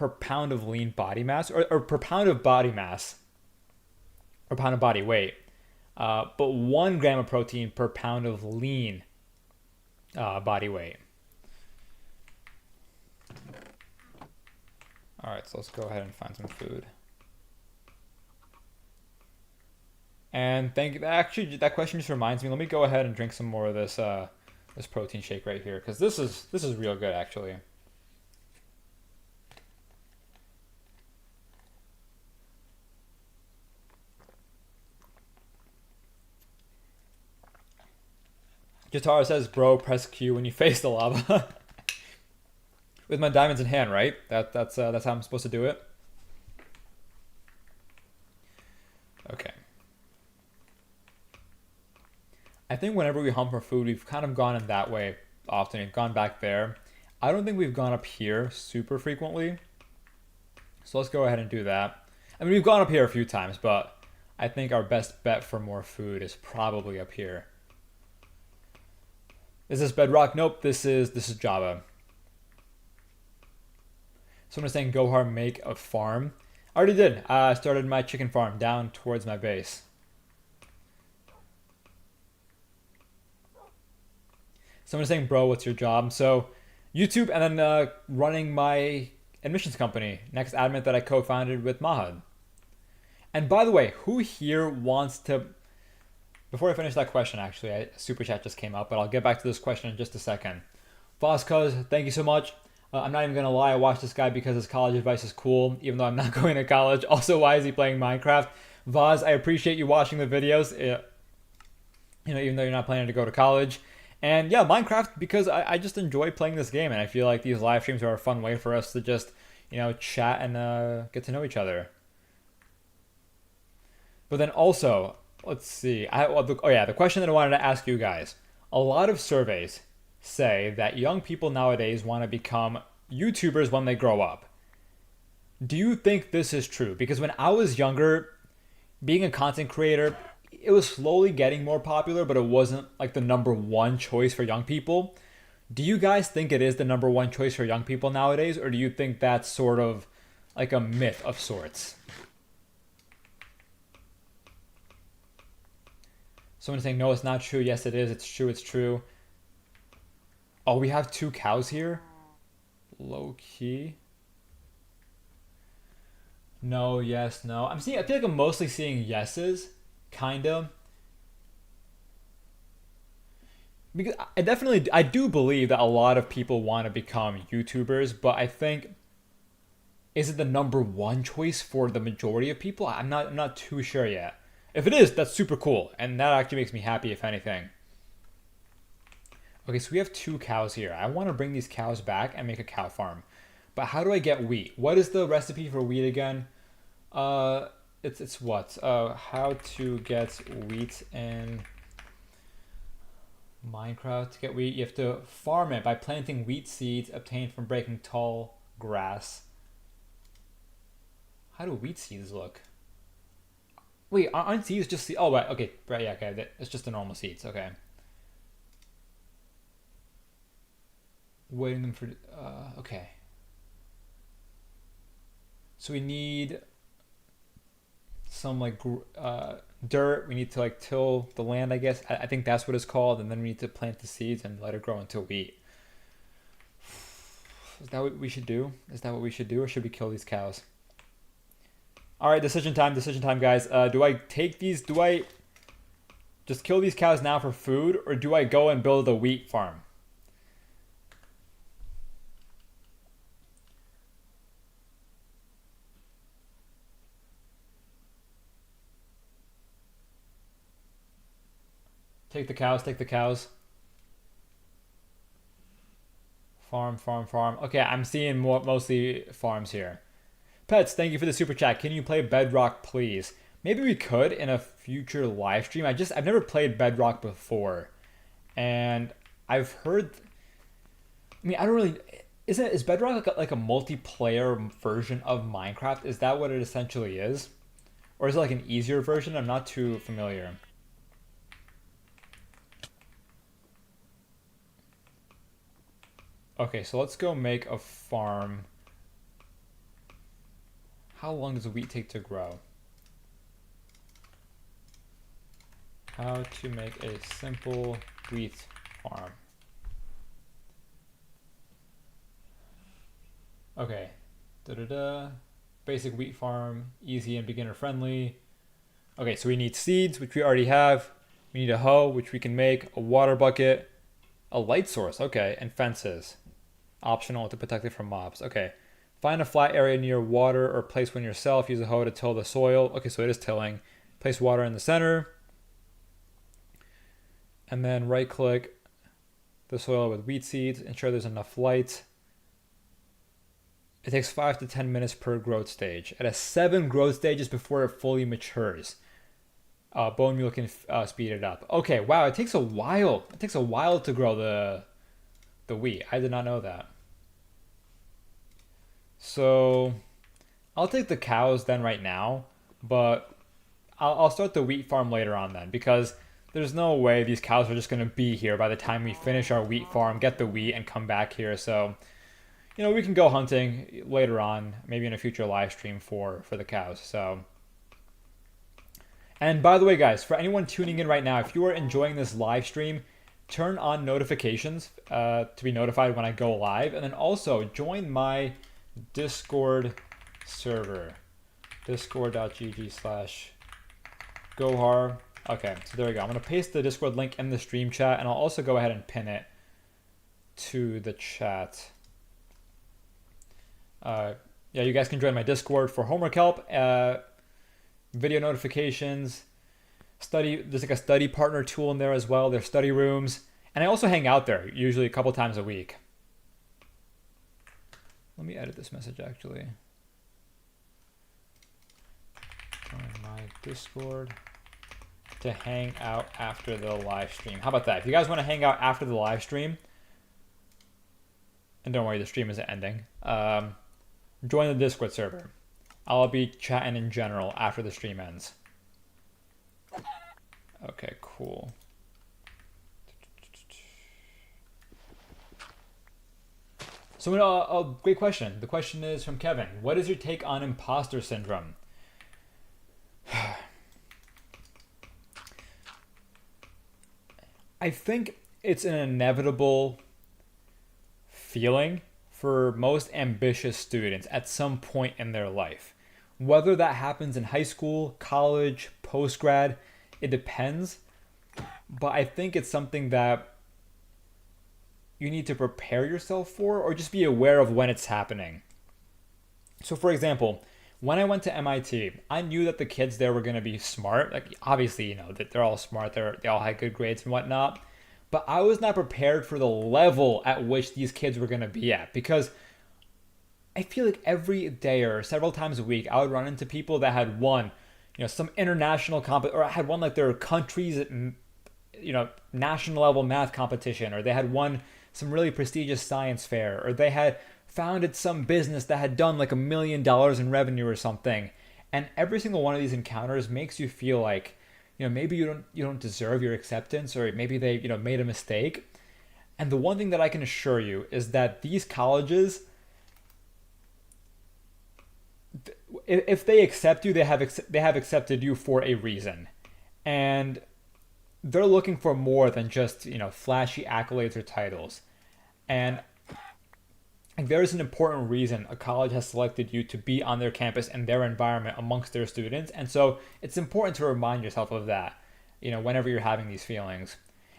pound of lean body mass, or per pound of body mass, or pound of body weight. But 1 gram of protein per pound of lean body weight. All right, so let's go ahead and find some food. And actually, that question just reminds me. Let me go ahead and drink some more of this this protein shake right here, because this is real good actually. Jatara says, "Bro, press Q when you face the lava." With my diamonds in hand, right? That's how I'm supposed to do it. Okay. I think whenever we hunt for food, we've kind of gone in that way often. We've gone back there. I don't think we've gone up here super frequently. So let's go ahead and do that. I mean, we've gone up here a few times, but I think our best bet for more food is probably up here. Is this bedrock? Nope, this is Java. Someone is saying go hard, make a farm. I already did. I started my chicken farm down towards my base. Someone is saying, bro, what's your job? So YouTube, and then running my admissions company, Next Admit, that I co-founded with Mahad. And by the way, who here wants to... Before I finish that question, actually, a super chat just came up, but I'll get back to this question in just a second. Voscuz, thank you so much. I'm not even going to lie, I watched this guy because his college advice is cool, even though I'm not going to college. Also, why is he playing Minecraft? Vaz, I appreciate you watching the videos, even though you're not planning to go to college. And yeah, Minecraft, because I just enjoy playing this game, and I feel like these live streams are a fun way for us to just, chat and get to know each other. But then also, let's see. The question that I wanted to ask you guys. A lot of surveys say that young people nowadays want to become YouTubers when they grow up. Do you think this is true? Because when I was younger, being a content creator, it was slowly getting more popular, but it wasn't like the number one choice for young people. Do you guys think it is the number one choice for young people nowadays, or do you think that's sort of like a myth of sorts? Someone's saying, no, it's not true. Yes, it is. It's true. It's true. Oh, we have 2 cows here? Low key. No, yes, no. I feel like I'm mostly seeing yeses, kinda. Because I do believe that a lot of people want to become YouTubers, but I think, is it the number one choice for the majority of people? I'm not too sure yet. If it is, that's super cool, and that actually makes me happy, if anything. Okay, so we have 2 cows here. I want to bring these cows back and make a cow farm. But how do I get wheat? What is the recipe for wheat again? It's what? How to get wheat in Minecraft. To get wheat, you have to farm it by planting wheat seeds obtained from breaking tall grass. How do wheat seeds look? Wait, aren't seeds just seeds? Oh, right, okay, right, yeah, okay, it's just the normal seeds, okay. Waiting them for, okay. So we need some dirt. We need to till the land, I guess. I think that's what it's called. And then we need to plant the seeds and let it grow into wheat. Is that what we should do? Or should we kill these cows? All right, decision time, guys. Do I take these? Do I just kill these cows now for food, or do I go and build a wheat farm? Take the cows. Farm. Okay, I'm seeing mostly farms here. Pets, thank you for the super chat. Can you play Bedrock, please? Maybe we could in a future live stream. I've never played Bedrock before, and I've heard. I don't really. Is Bedrock like a multiplayer version of Minecraft? Is that what it essentially is, or is it like an easier version? I'm not too familiar. Okay, so let's go make a farm. How long does wheat take to grow? How to make a simple wheat farm. Okay. Da da da. Basic wheat farm, easy and beginner friendly. Okay, so we need seeds, which we already have. We need a hoe, which we can make, a water bucket, a light source, okay, and fences. Optional to protect it from mobs. Okay. Find a flat area near water or place one yourself. Use a hoe to till the soil. Okay, so it is tilling. Place water in the center. And then right click the soil with wheat seeds. Ensure there's enough light. It takes 5 to 10 minutes per growth stage. It has 7 growth stages before it fully matures. Bone meal can speed it up. Okay, wow, it takes a while. It takes a while to grow the wheat. I did not know that. So I'll take the cows then right now, but I'll start the wheat farm later on then, because there's no way these cows are just going to be here by the time we finish our wheat farm, get the wheat, and come back here. So, we can go hunting later on, maybe in a future live stream for the cows. So, and by the way, guys, for anyone tuning in right now, if you are enjoying this live stream, turn on notifications to be notified when I go live, and then also join my Discord server, discord.gg/gohar. Okay, so there we go. I'm going to paste the Discord link in the stream chat, and I'll also go ahead and pin it to the chat. Yeah, you guys can join my Discord for homework help, video notifications, study. There's like a study partner tool in there as well. There's study rooms, and I also hang out there usually a couple times a week. Let me edit this message actually. Join my Discord to hang out after the live stream. How about that? If you guys want to hang out after the live stream, and don't worry, the stream isn't ending, join the Discord server. I'll be chatting in general after the stream ends. Okay, cool. So a great question. The question is from Kevin. What is your take on imposter syndrome? I think it's an inevitable feeling for most ambitious students at some point in their life. Whether that happens in high school, college, post-grad, it depends. But I think it's something that you need to prepare yourself for, or just be aware of when it's happening. So for example, when I went to MIT, I knew that the kids there were going to be smart. Like obviously, that they're all smart, they all had good grades and whatnot. But I was not prepared for the level at which these kids were going to be at, because I feel like every day or several times a week, I would run into people that had won, some international or had won like their country's, national level math competition, or they had won some really prestigious science fair, or they had founded some business that had done like $1 million in revenue or something. And every single one of these encounters makes you feel like, maybe you don't deserve your acceptance, or maybe they, made a mistake. And the one thing that I can assure you is that these colleges, if they accept you, they have accepted you for a reason. And they're looking for more than just, flashy accolades or titles. And there is an important reason a college has selected you to be on their campus and their environment amongst their students. And so it's important to remind yourself of that, whenever you're having these feelings.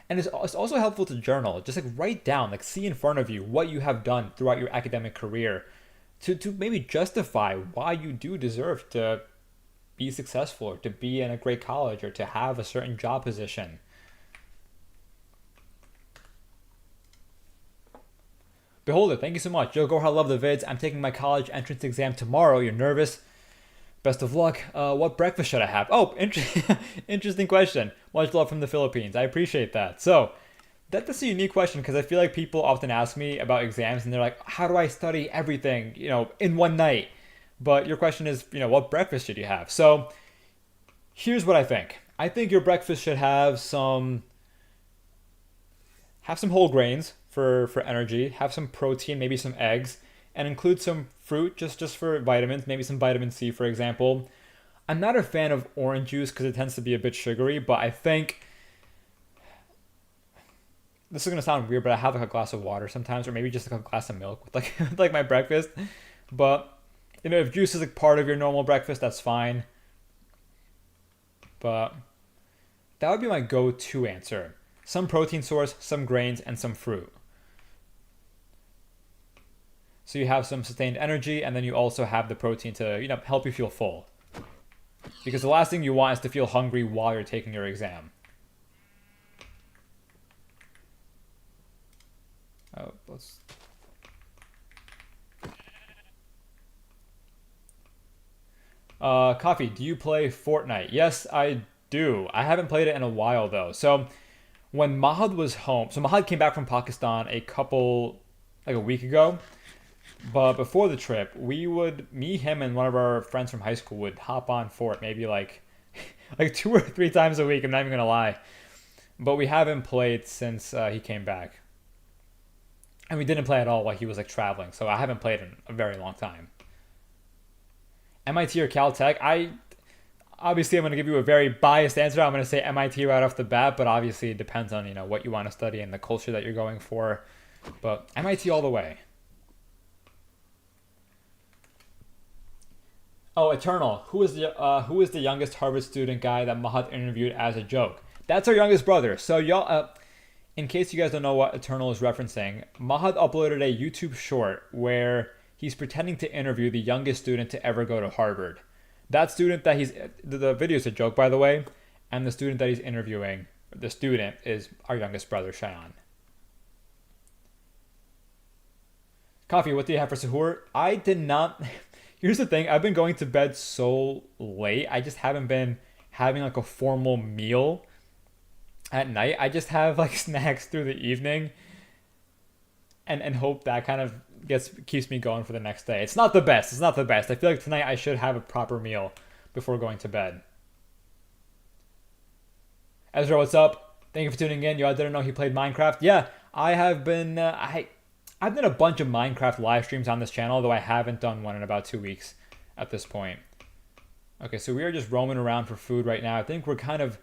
And it's also helpful to journal, just like write down, like see in front of you what you have done throughout your academic career to maybe justify why you do deserve to be successful, or to be in a great college, or to have a certain job position. Beholder, thank you so much. Joe Gohar, love the vids. I'm taking my college entrance exam tomorrow. You're nervous? Best of luck. What breakfast should I have? Oh, interesting question. Much love from the Philippines. I appreciate that. So that's a unique question, because I feel like people often ask me about exams and they're like, how do I study everything, in one night? But your question is, what breakfast should you have? So here's what I think. I think your breakfast should have some whole grains for energy, have some protein, maybe some eggs, and include some fruit just for vitamins, maybe some vitamin C, for example. I'm not a fan of orange juice because it tends to be a bit sugary, but I think this is going to sound weird, but I have like a glass of water sometimes, or maybe just like a glass of milk with like with like my breakfast. But if juice is like part of your normal breakfast, that's fine. But that would be my go-to answer. Some protein source, some grains, and some fruit. So you have some sustained energy, and then you also have the protein to, help you feel full. Because the last thing you want is to feel hungry while you're taking your exam. Oh, let's... Coffee, do you play Fortnite? Yes, I do. I haven't played it in a while, though. So, when Mahad was home... So, Mahad came back from Pakistan a week ago. But before the trip, me, him, and one of our friends from high school would hop on Fort maybe like 2 or 3 times a week. I'm not even gonna lie. But we haven't played since he came back. And we didn't play at all while he was like traveling. So I haven't played in a very long time. MIT or Caltech? Obviously I'm gonna give you a very biased answer. I'm gonna say MIT right off the bat, but obviously it depends on what you want to study and the culture that you're going for. But MIT all the way. Oh, Eternal. Who is the youngest Harvard student guy that Mahad interviewed as a joke? That's our youngest brother. So y'all, in case you guys don't know what Eternal is referencing, Mahad uploaded a YouTube short where he's pretending to interview the youngest student to ever go to Harvard. That student the video is a joke, by the way, and the student that he's interviewing, the student is our youngest brother, Cheyenne. Coffee, what do you have for suhoor? I did not... Here's the thing, I've been going to bed so late, I just haven't been having like a formal meal at night. I just have like snacks through the evening and hope that kind of keeps me going for the next day. It's not the best. I feel like tonight I should have a proper meal before going to bed. Ezra, what's up? Thank you for tuning in. Y'all didn't know he played Minecraft? Yeah, I have been... I've done a bunch of Minecraft live streams on this channel, though I haven't done one in about 2 weeks at this point. Okay, so we are just roaming around for food right now. I think we're kind of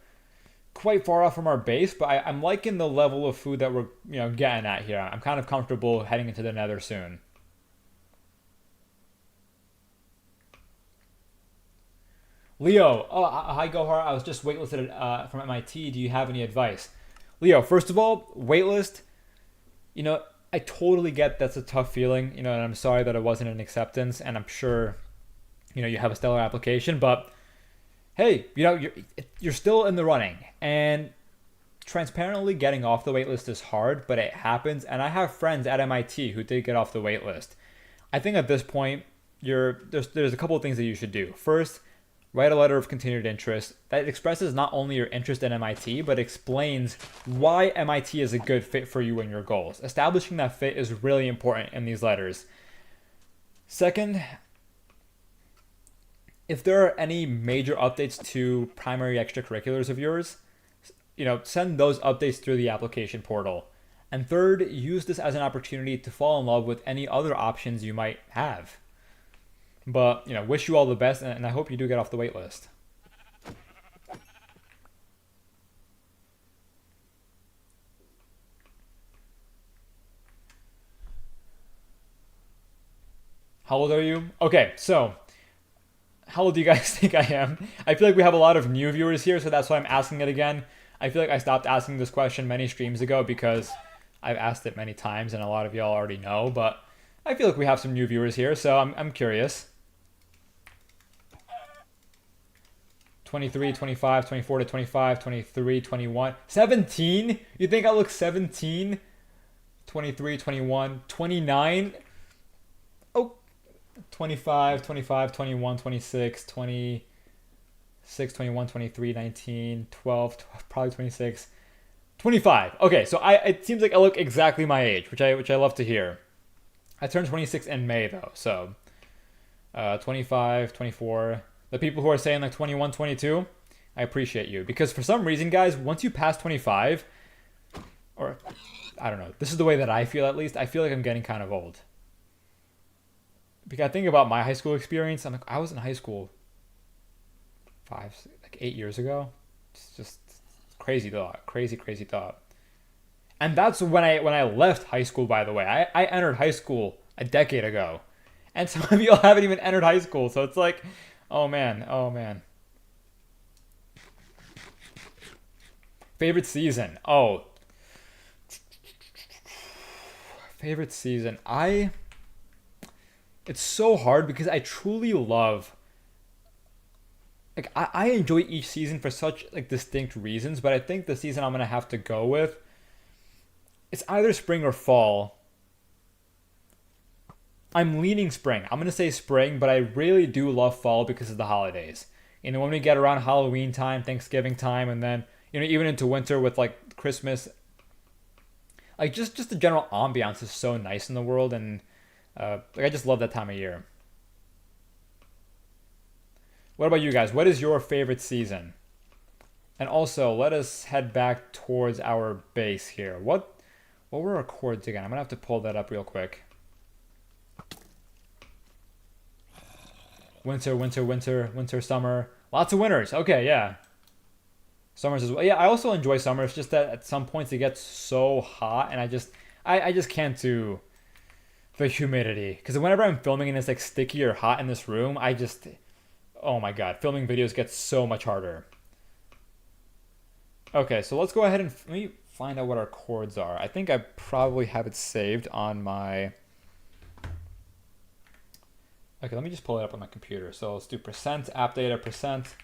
quite far off from our base, but I'm liking the level of food that we're getting at here. I'm kind of comfortable heading into the Nether soon. Leo, hi Gohar. I was just waitlisted from MIT. Do you have any advice? Leo, first of all, waitlist. I totally get that's a tough feeling, and I'm sorry that it wasn't an acceptance, and I'm sure, you have a stellar application, but hey, you're still in the running, and transparently getting off the waitlist is hard, but it happens, and I have friends at MIT who did get off the waitlist. I think at this point, there's a couple of things that you should do. First, write a letter of continued interest that expresses not only your interest in MIT, but explains why MIT is a good fit for you and your goals. Establishing that fit is really important in these letters. Second, if there are any major updates to primary extracurriculars of yours, send those updates through the application portal. And third, use this as an opportunity to fall in love with any other options you might have. But, wish you all the best, and I hope you do get off the wait list. How old are you? Okay, so, how old do you guys think I am? I feel like we have a lot of new viewers here, so that's why I'm asking it again. I feel like I stopped asking this question many streams ago because I've asked it many times, and a lot of y'all already know, but I feel like we have some new viewers here, so I'm curious. 23, 25, 24 to 25, 23, 21, 17? You think I look 17? 23, 21, 29? Oh, 25, 25, 21, 26, 26, 21, 23, 19, 12, probably 26, 25. Okay, so it seems like I look exactly my age, which I love to hear. I turned 26 in May though, so 25, 24. The people who are saying like 21, 22, I appreciate you. Because for some reason, guys, once you pass 25, or I don't know, this is the way that I feel at least, I feel like I'm getting kind of old. Because I think about my high school experience, I'm like, I was in high school 8 years ago. It's just crazy thought, crazy thought. And that's when I left high school, by the way. I entered high school a decade ago. And some of you haven't even entered high school, so it's like, oh man, oh man. Favorite season? Oh, favorite season. It's so hard because I truly love, like I enjoy each season for such like distinct reasons, but I think the season I'm gonna have to go with, it's either spring or fall. I'm leaning spring. I'm gonna say spring, but I really do love fall because of the holidays. You know, when we get around Halloween time, Thanksgiving time, and then even into winter with like Christmas, like just the general ambiance is so nice in the world, and like I just love that time of year. What about you guys? What is your favorite season? And also, let us head back towards our base here. What were our chords again? I'm gonna have to pull that up real quick. Winter, winter, winter, winter, summer. Lots of winters. Okay, yeah. Summers as well. Yeah, I also enjoy summer. It's just that at some points it gets so hot, and I just can't do the humidity. Because whenever I'm filming and it's like sticky or hot in this room, oh my god, filming videos gets so much harder. Okay, so let's go ahead and let me find out what our chords are. I think I probably have it saved on my. Okay, let me just pull it up on my computer. So let's do percent app data percent.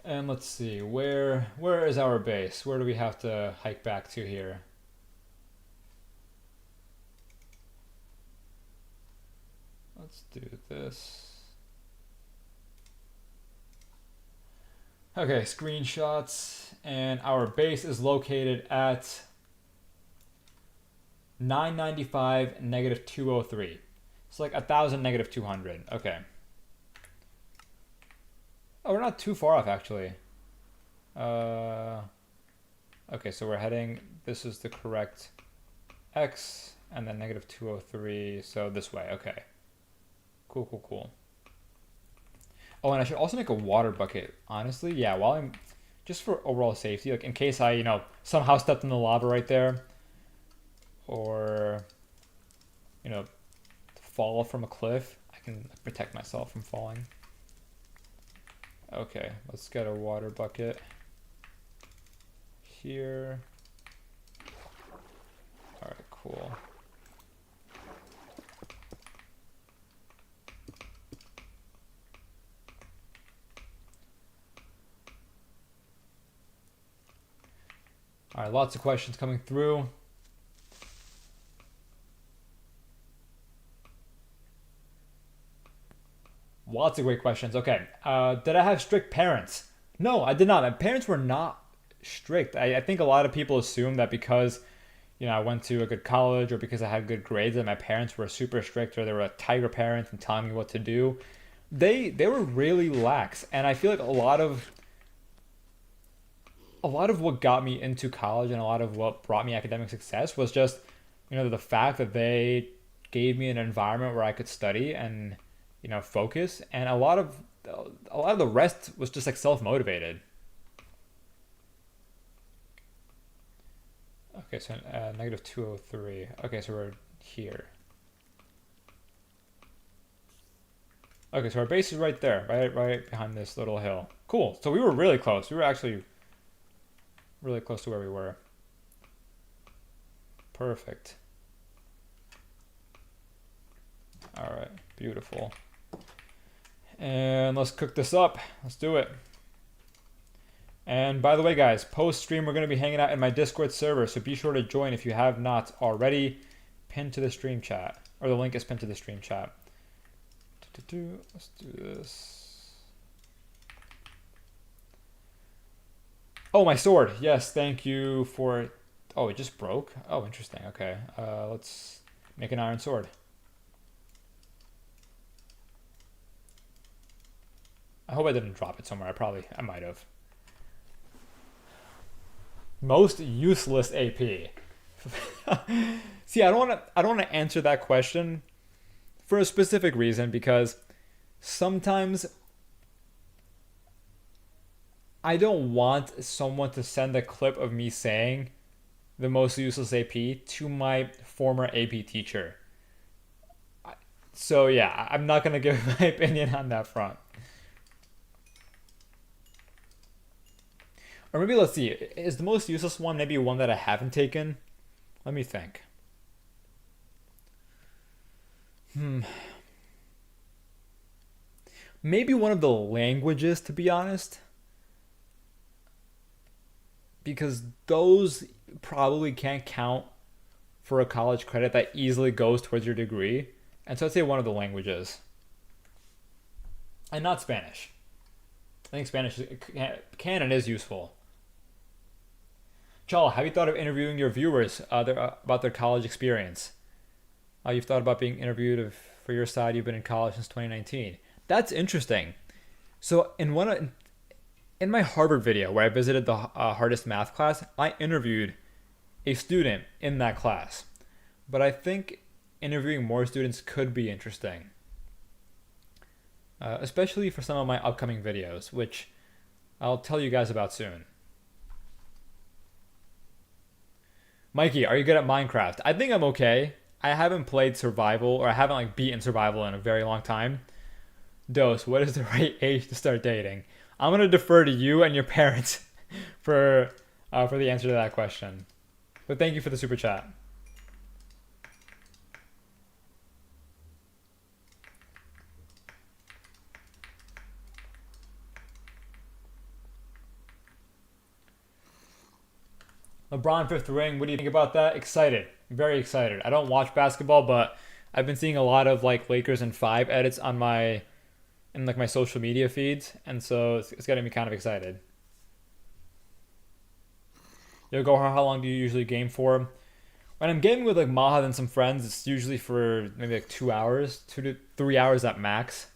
And let's see, where is our base? Where do we have to hike back to here? Let's do this. Okay, screenshots. And our base is located at 995 negative 203. It's like 1,000 negative 200. Okay. Oh, we're not too far off actually. Okay, so we're heading, this is the correct X, and then negative 203, so this way. Okay. Cool, cool, cool. Oh, and I should also make a water bucket. Honestly, yeah, while I'm, just for overall safety, like in case I, somehow stepped in the lava right there, or, fall from a cliff, I can protect myself from falling. Okay, let's get a water bucket here. All right, cool. All right, lots of questions coming through. Lots of great questions. Okay. Did I have strict parents? No, I did not. My parents were not strict. I think a lot of people assume that because, I went to a good college or because I had good grades that my parents were super strict or they were a tiger parent and telling me what to do. They were really lax. And I feel like a lot of what got me into college and a lot of what brought me academic success was just, the fact that they gave me an environment where I could study and focus, and a lot of the rest was just like self-motivated. Okay, so negative 203. Okay, so we're here. Okay, so our base is right there, right behind this little hill. Cool. So we were really close. We were actually really close to where we were. Perfect. All right, beautiful. And let's cook this up. Let's do it. And by the way, guys, post-stream, we're going to be hanging out in my Discord server, so be sure to join if you have not already. Pinned to the stream chat, or the link is pinned to the stream chat. Let's do this. Oh, my sword. Yes, thank you for... Oh, it just broke? Oh, interesting. Okay. Let's make an iron sword. I hope I didn't drop it somewhere. I might have. Most useless AP. See, I don't want to answer that question for a specific reason, because sometimes I don't want someone to send a clip of me saying the most useless AP to my former AP teacher. So yeah, I'm not gonna give my opinion on that front. Or maybe let's see. Is the most useless one maybe one that I haven't taken? Let me think. Hmm. Maybe one of the languages, to be honest, because those probably can't count for a college credit that easily goes towards your degree. And so I'd say one of the languages, and not Spanish. I think Spanish can and is useful. Chal, have you thought of interviewing your viewers about their college experience? You've thought about being interviewed for your side. You've been in college since 2019. That's interesting. So in my Harvard video where I visited the hardest math class, I interviewed a student in that class. But I think interviewing more students could be interesting, especially for some of my upcoming videos, which I'll tell you guys about soon. Mikey, are you good at Minecraft? I think I'm okay. I haven't played survival, or I haven't like beaten survival in a very long time. Dose, what is the right age to start dating? I'm gonna defer to you and your parents for the answer to that question. But thank you for the super chat. LeBron fifth ring. What do you think about that? Excited, very excited. I don't watch basketball, but I've been seeing a lot of like Lakers in 5 edits on my like my social media feeds, and so it's getting me kind of excited. Yo, Gohar, how long do you usually game for? When I'm gaming with like Mahad and some friends, it's usually for maybe like 2 hours, 2 to 3 hours at max.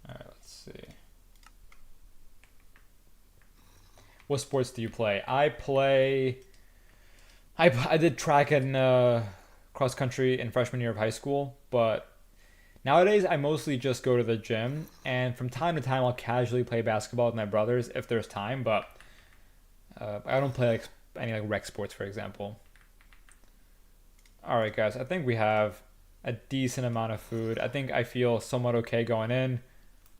All right, let's see. What sports do you play? I did track and cross country in freshman year of high school, but nowadays I mostly just go to the gym, and from time to time I'll casually play basketball with my brothers if there's time, but I don't play like any like rec sports, for example. All right, guys, I think we have a decent amount of food. I think I feel somewhat okay going in.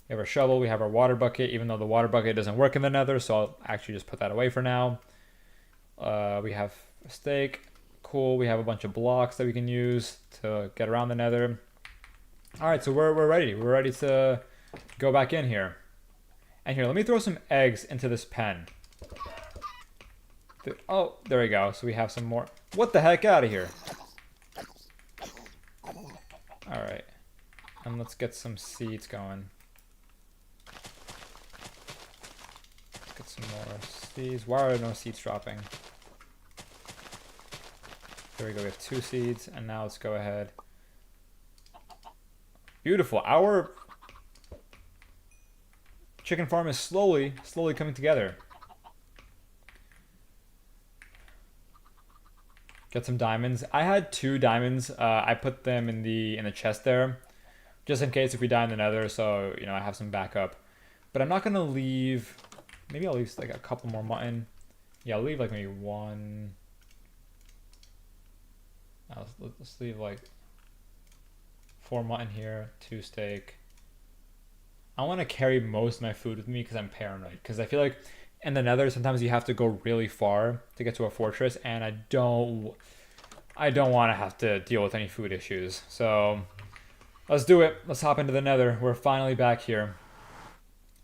We have our shovel, we have our water bucket, even though the water bucket doesn't work in the nether, so I'll actually just put that away for now. We have a steak. Cool. We have a bunch of blocks that we can use to get around the nether. All right, so we're ready. We're ready to go back in here. And here, let me throw some eggs into this pen. Oh, there we go. So we have some more. What the heck? Out of here. All right. And let's get some seeds going. Let's get some more seeds. Why are there no seeds dropping? There we go. We have 2 seeds. And now let's go ahead. Beautiful. Our chicken farm is slowly coming together. Get some diamonds. I had 2 diamonds. I put them in the chest there, just in case if we die in the nether. So I have some backup. But I'm not gonna leave. Maybe I'll leave like a couple more mutton. Yeah, I'll leave like maybe 1. Let's leave like 4 mutton here, 2 steak. I want to carry most of my food with me because I'm paranoid. Because I feel like in the nether, sometimes you have to go really far to get to a fortress, and I don't want to have to deal with any food issues. So let's do it. Let's hop into the nether. We're finally back here.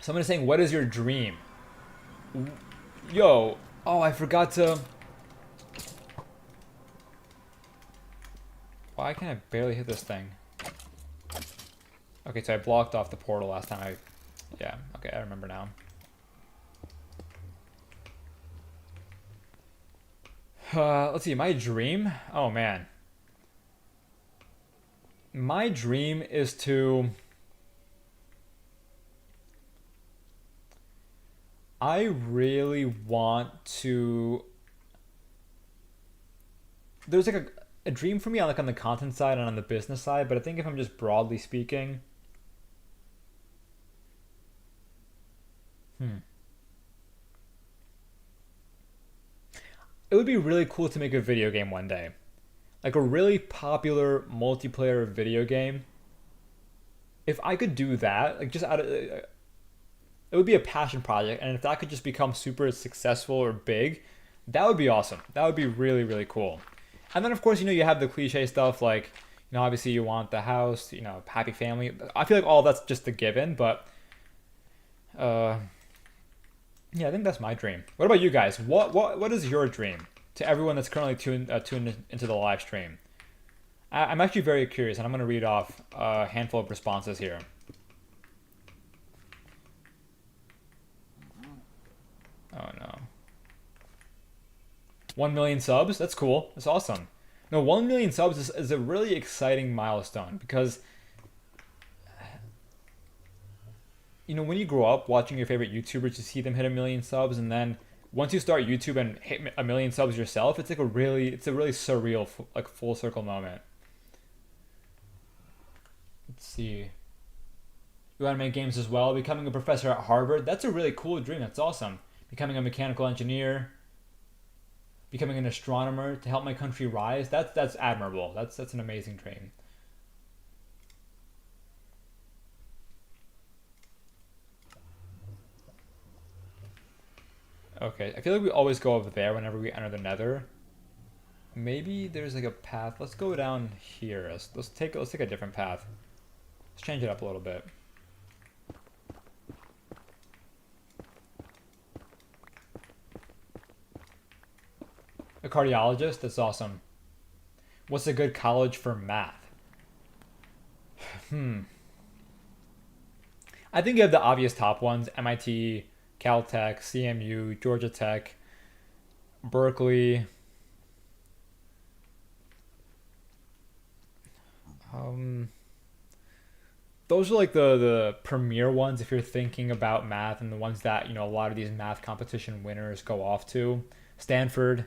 Someone is saying, what is your dream? Yo, oh, I forgot to... Why can I barely hit this thing? Okay, so I blocked off the portal last time. Yeah, okay, I remember now. Let's see, my dream? Oh, man. My dream is to... I really want to... There's like a dream for me on like on the content side and on the business side, but I think if I'm just broadly speaking... it would be really cool to make a video game one day, like a really popular multiplayer video game. If I could do that, like just out of it would be a passion project, and if that could just become super successful or big, that would be awesome. That would be really really cool. And then of course you have the cliche stuff like obviously you want the house, happy family. I feel like all that's just a given, but uh, yeah, I think that's my dream. What about you guys? What is your dream? To everyone that's currently tuned into the live stream, I'm actually very curious, and I'm going to read off a handful of responses here. Oh no. 1 million subs? That's cool. That's awesome. No, 1 million subs is a really exciting milestone because, when you grow up watching your favorite YouTubers, you see them hit 1 million subs, and then once you start YouTube and hit 1 million subs yourself, it's a really surreal, like full circle moment. Let's see. You want to make games as well? Becoming a professor at Harvard? That's a really cool dream. That's awesome. Becoming a mechanical engineer, becoming an astronomer to help my country rise. That's admirable. That's an amazing dream. Okay, I feel like we always go over there whenever we enter the Nether. Maybe there's like a path. Let's go down here. Let's take a different path. Let's change it up a little bit. A cardiologist? That's awesome. What's a good college for math? I think you have the obvious top ones: MIT, Caltech, CMU, Georgia Tech, Berkeley. Those are like the premier ones if you're thinking about math, and the ones that a lot of these math competition winners go off to. Stanford.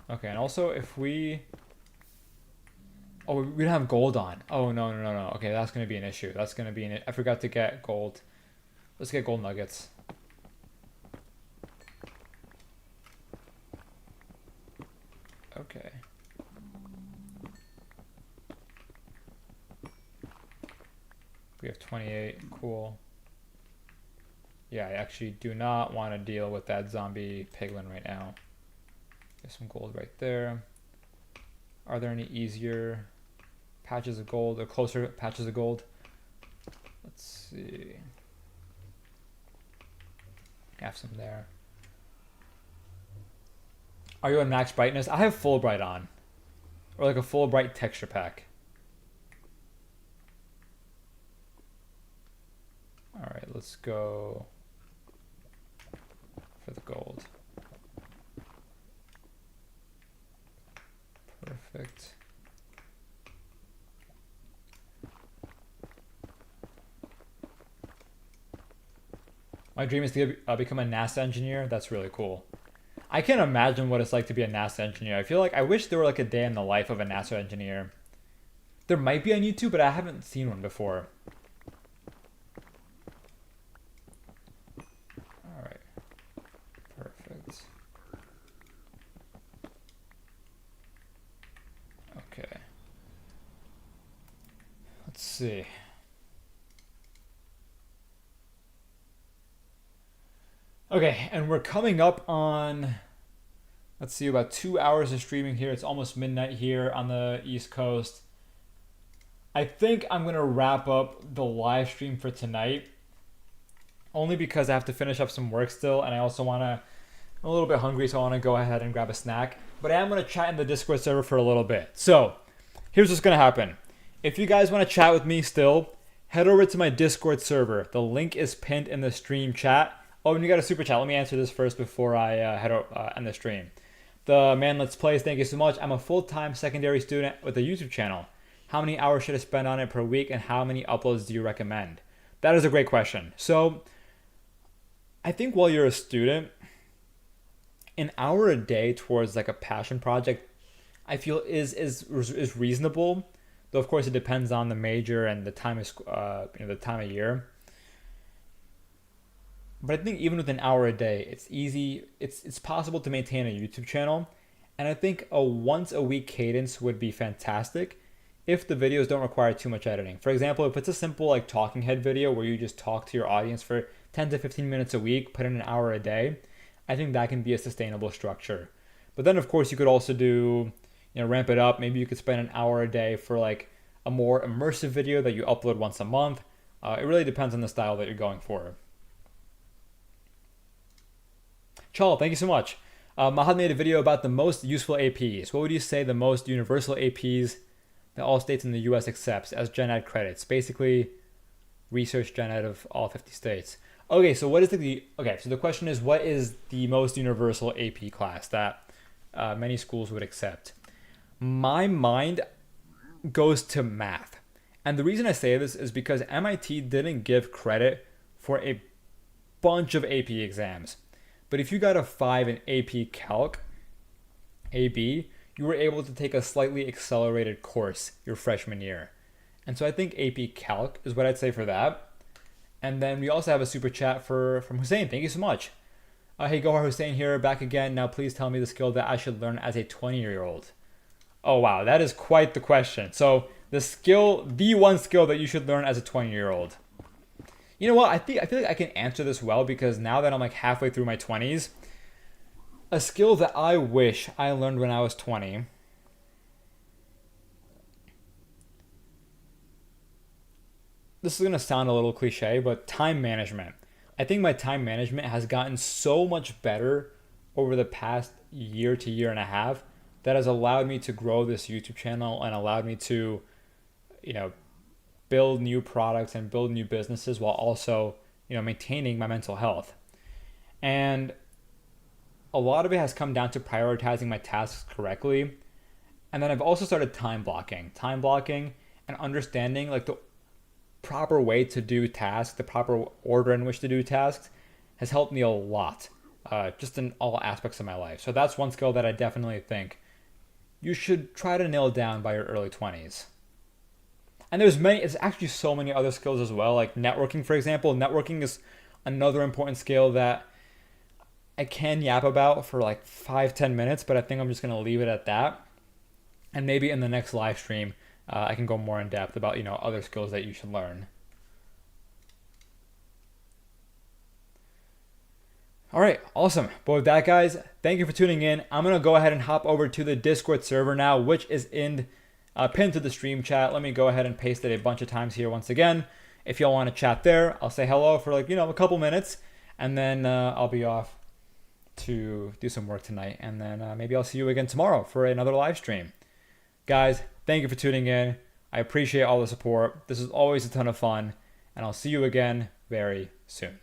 Okay, and also if we... Oh, we don't have gold on. Oh, no, no, no, no. Okay, that's going to be an issue. That's going to be I forgot to get gold. Let's get gold nuggets. Okay. We have 28. Cool. Yeah, I actually do not want to deal with that zombie piglin right now. There's some gold right there. Are there any easier patches of gold or closer patches of gold? Let's see. Have some there. Are you on max brightness? I have full bright on. Or like a full bright texture pack. Alright, let's go for the gold. Perfect. My dream is to become a NASA engineer. That's really cool. I can't imagine what it's like to be a NASA engineer. I feel like I wish there were like a day in the life of a NASA engineer. There might be on YouTube, but I haven't seen one before. Alright. Perfect. Okay. Let's see. Okay, and we're coming up on, let's see, about 2 hours of streaming here. It's almost midnight here on the East Coast. I think I'm going to wrap up the live stream for tonight, only because I have to finish up some work still, and I also want to, I'm a little bit hungry, so I want to go ahead and grab a snack. But I am going to chat in the Discord server for a little bit. So, here's what's going to happen. If you guys want to chat with me still, head over to my Discord server. The link is pinned in the stream chat. Oh, and you got a super chat. Let me answer this first before I end the stream. The man Let's Plays, thank you so much. I'm a full-time secondary student with a YouTube channel. How many hours should I spend on it per week, and how many uploads do you recommend? That is a great question. So, I think while you're a student, an hour a day towards like a passion project, I feel is reasonable. Though of course it depends on the major and the time of the time of year. But I think even with an hour a day, it's easy. It's possible to maintain a YouTube channel, and I think a once a week cadence would be fantastic if the videos don't require too much editing. For example, if it's a simple like talking head video where you just talk to your audience for 10 to 15 minutes a week, put in an hour a day, I think that can be a sustainable structure. But then of course you could also do, ramp it up. Maybe you could spend an hour a day for like a more immersive video that you upload once a month. It really depends on the style that you're going for. Chal, thank you so much. Mahad made a video about the most useful APs. What would you say the most universal APs that all states in the US accepts as gen ed credits? Basically, research gen ed of all 50 states. Okay, so so the question is, what is the most universal AP class that many schools would accept? My mind goes to math. And the reason I say this is because MIT didn't give credit for a bunch of AP exams. But if you got a 5 in AP Calc, AB, you were able to take a slightly accelerated course your freshman year. And so I think AP Calc is what I'd say for that. And then we also have a super chat from Hussein. Thank you so much. Hey, Gohar Hussein here, back again. Now please tell me the skill that I should learn as a 20-year-old. Oh, wow, that is quite the question. So the one skill that you should learn as a 20-year-old. You know what? I feel like I can answer this well because now that I'm like halfway through my 20s, a skill that I wish I learned when I was 20. This is going to sound a little cliche, but time management. I think my time management has gotten so much better over the past year to year and a half that has allowed me to grow this YouTube channel and allowed me to, build new products and build new businesses while also, maintaining my mental health. And a lot of it has come down to prioritizing my tasks correctly. And then I've also started time blocking and understanding like the proper way to do tasks, the proper order in which to do tasks has helped me a lot, just in all aspects of my life. So that's one skill that I definitely think you should try to nail down by your early 20s. And it's actually so many other skills as well, like networking, for example. Networking is another important skill that I can yap about for like 5-10 minutes, but I think I'm just going to leave it at that. And maybe in the next live stream, I can go more in depth about, other skills that you should learn. All right, awesome. But with that, guys, thank you for tuning in. I'm going to go ahead and hop over to the Discord server now, which is pinned to the stream chat. Let me go ahead and paste it a bunch of times here once again. If y'all want to chat there, I'll say hello for a couple minutes, and then I'll be off to do some work tonight, and then maybe I'll see you again tomorrow for another live stream. Guys, thank you for tuning in. I appreciate all the support. This is always a ton of fun, and I'll see you again very soon.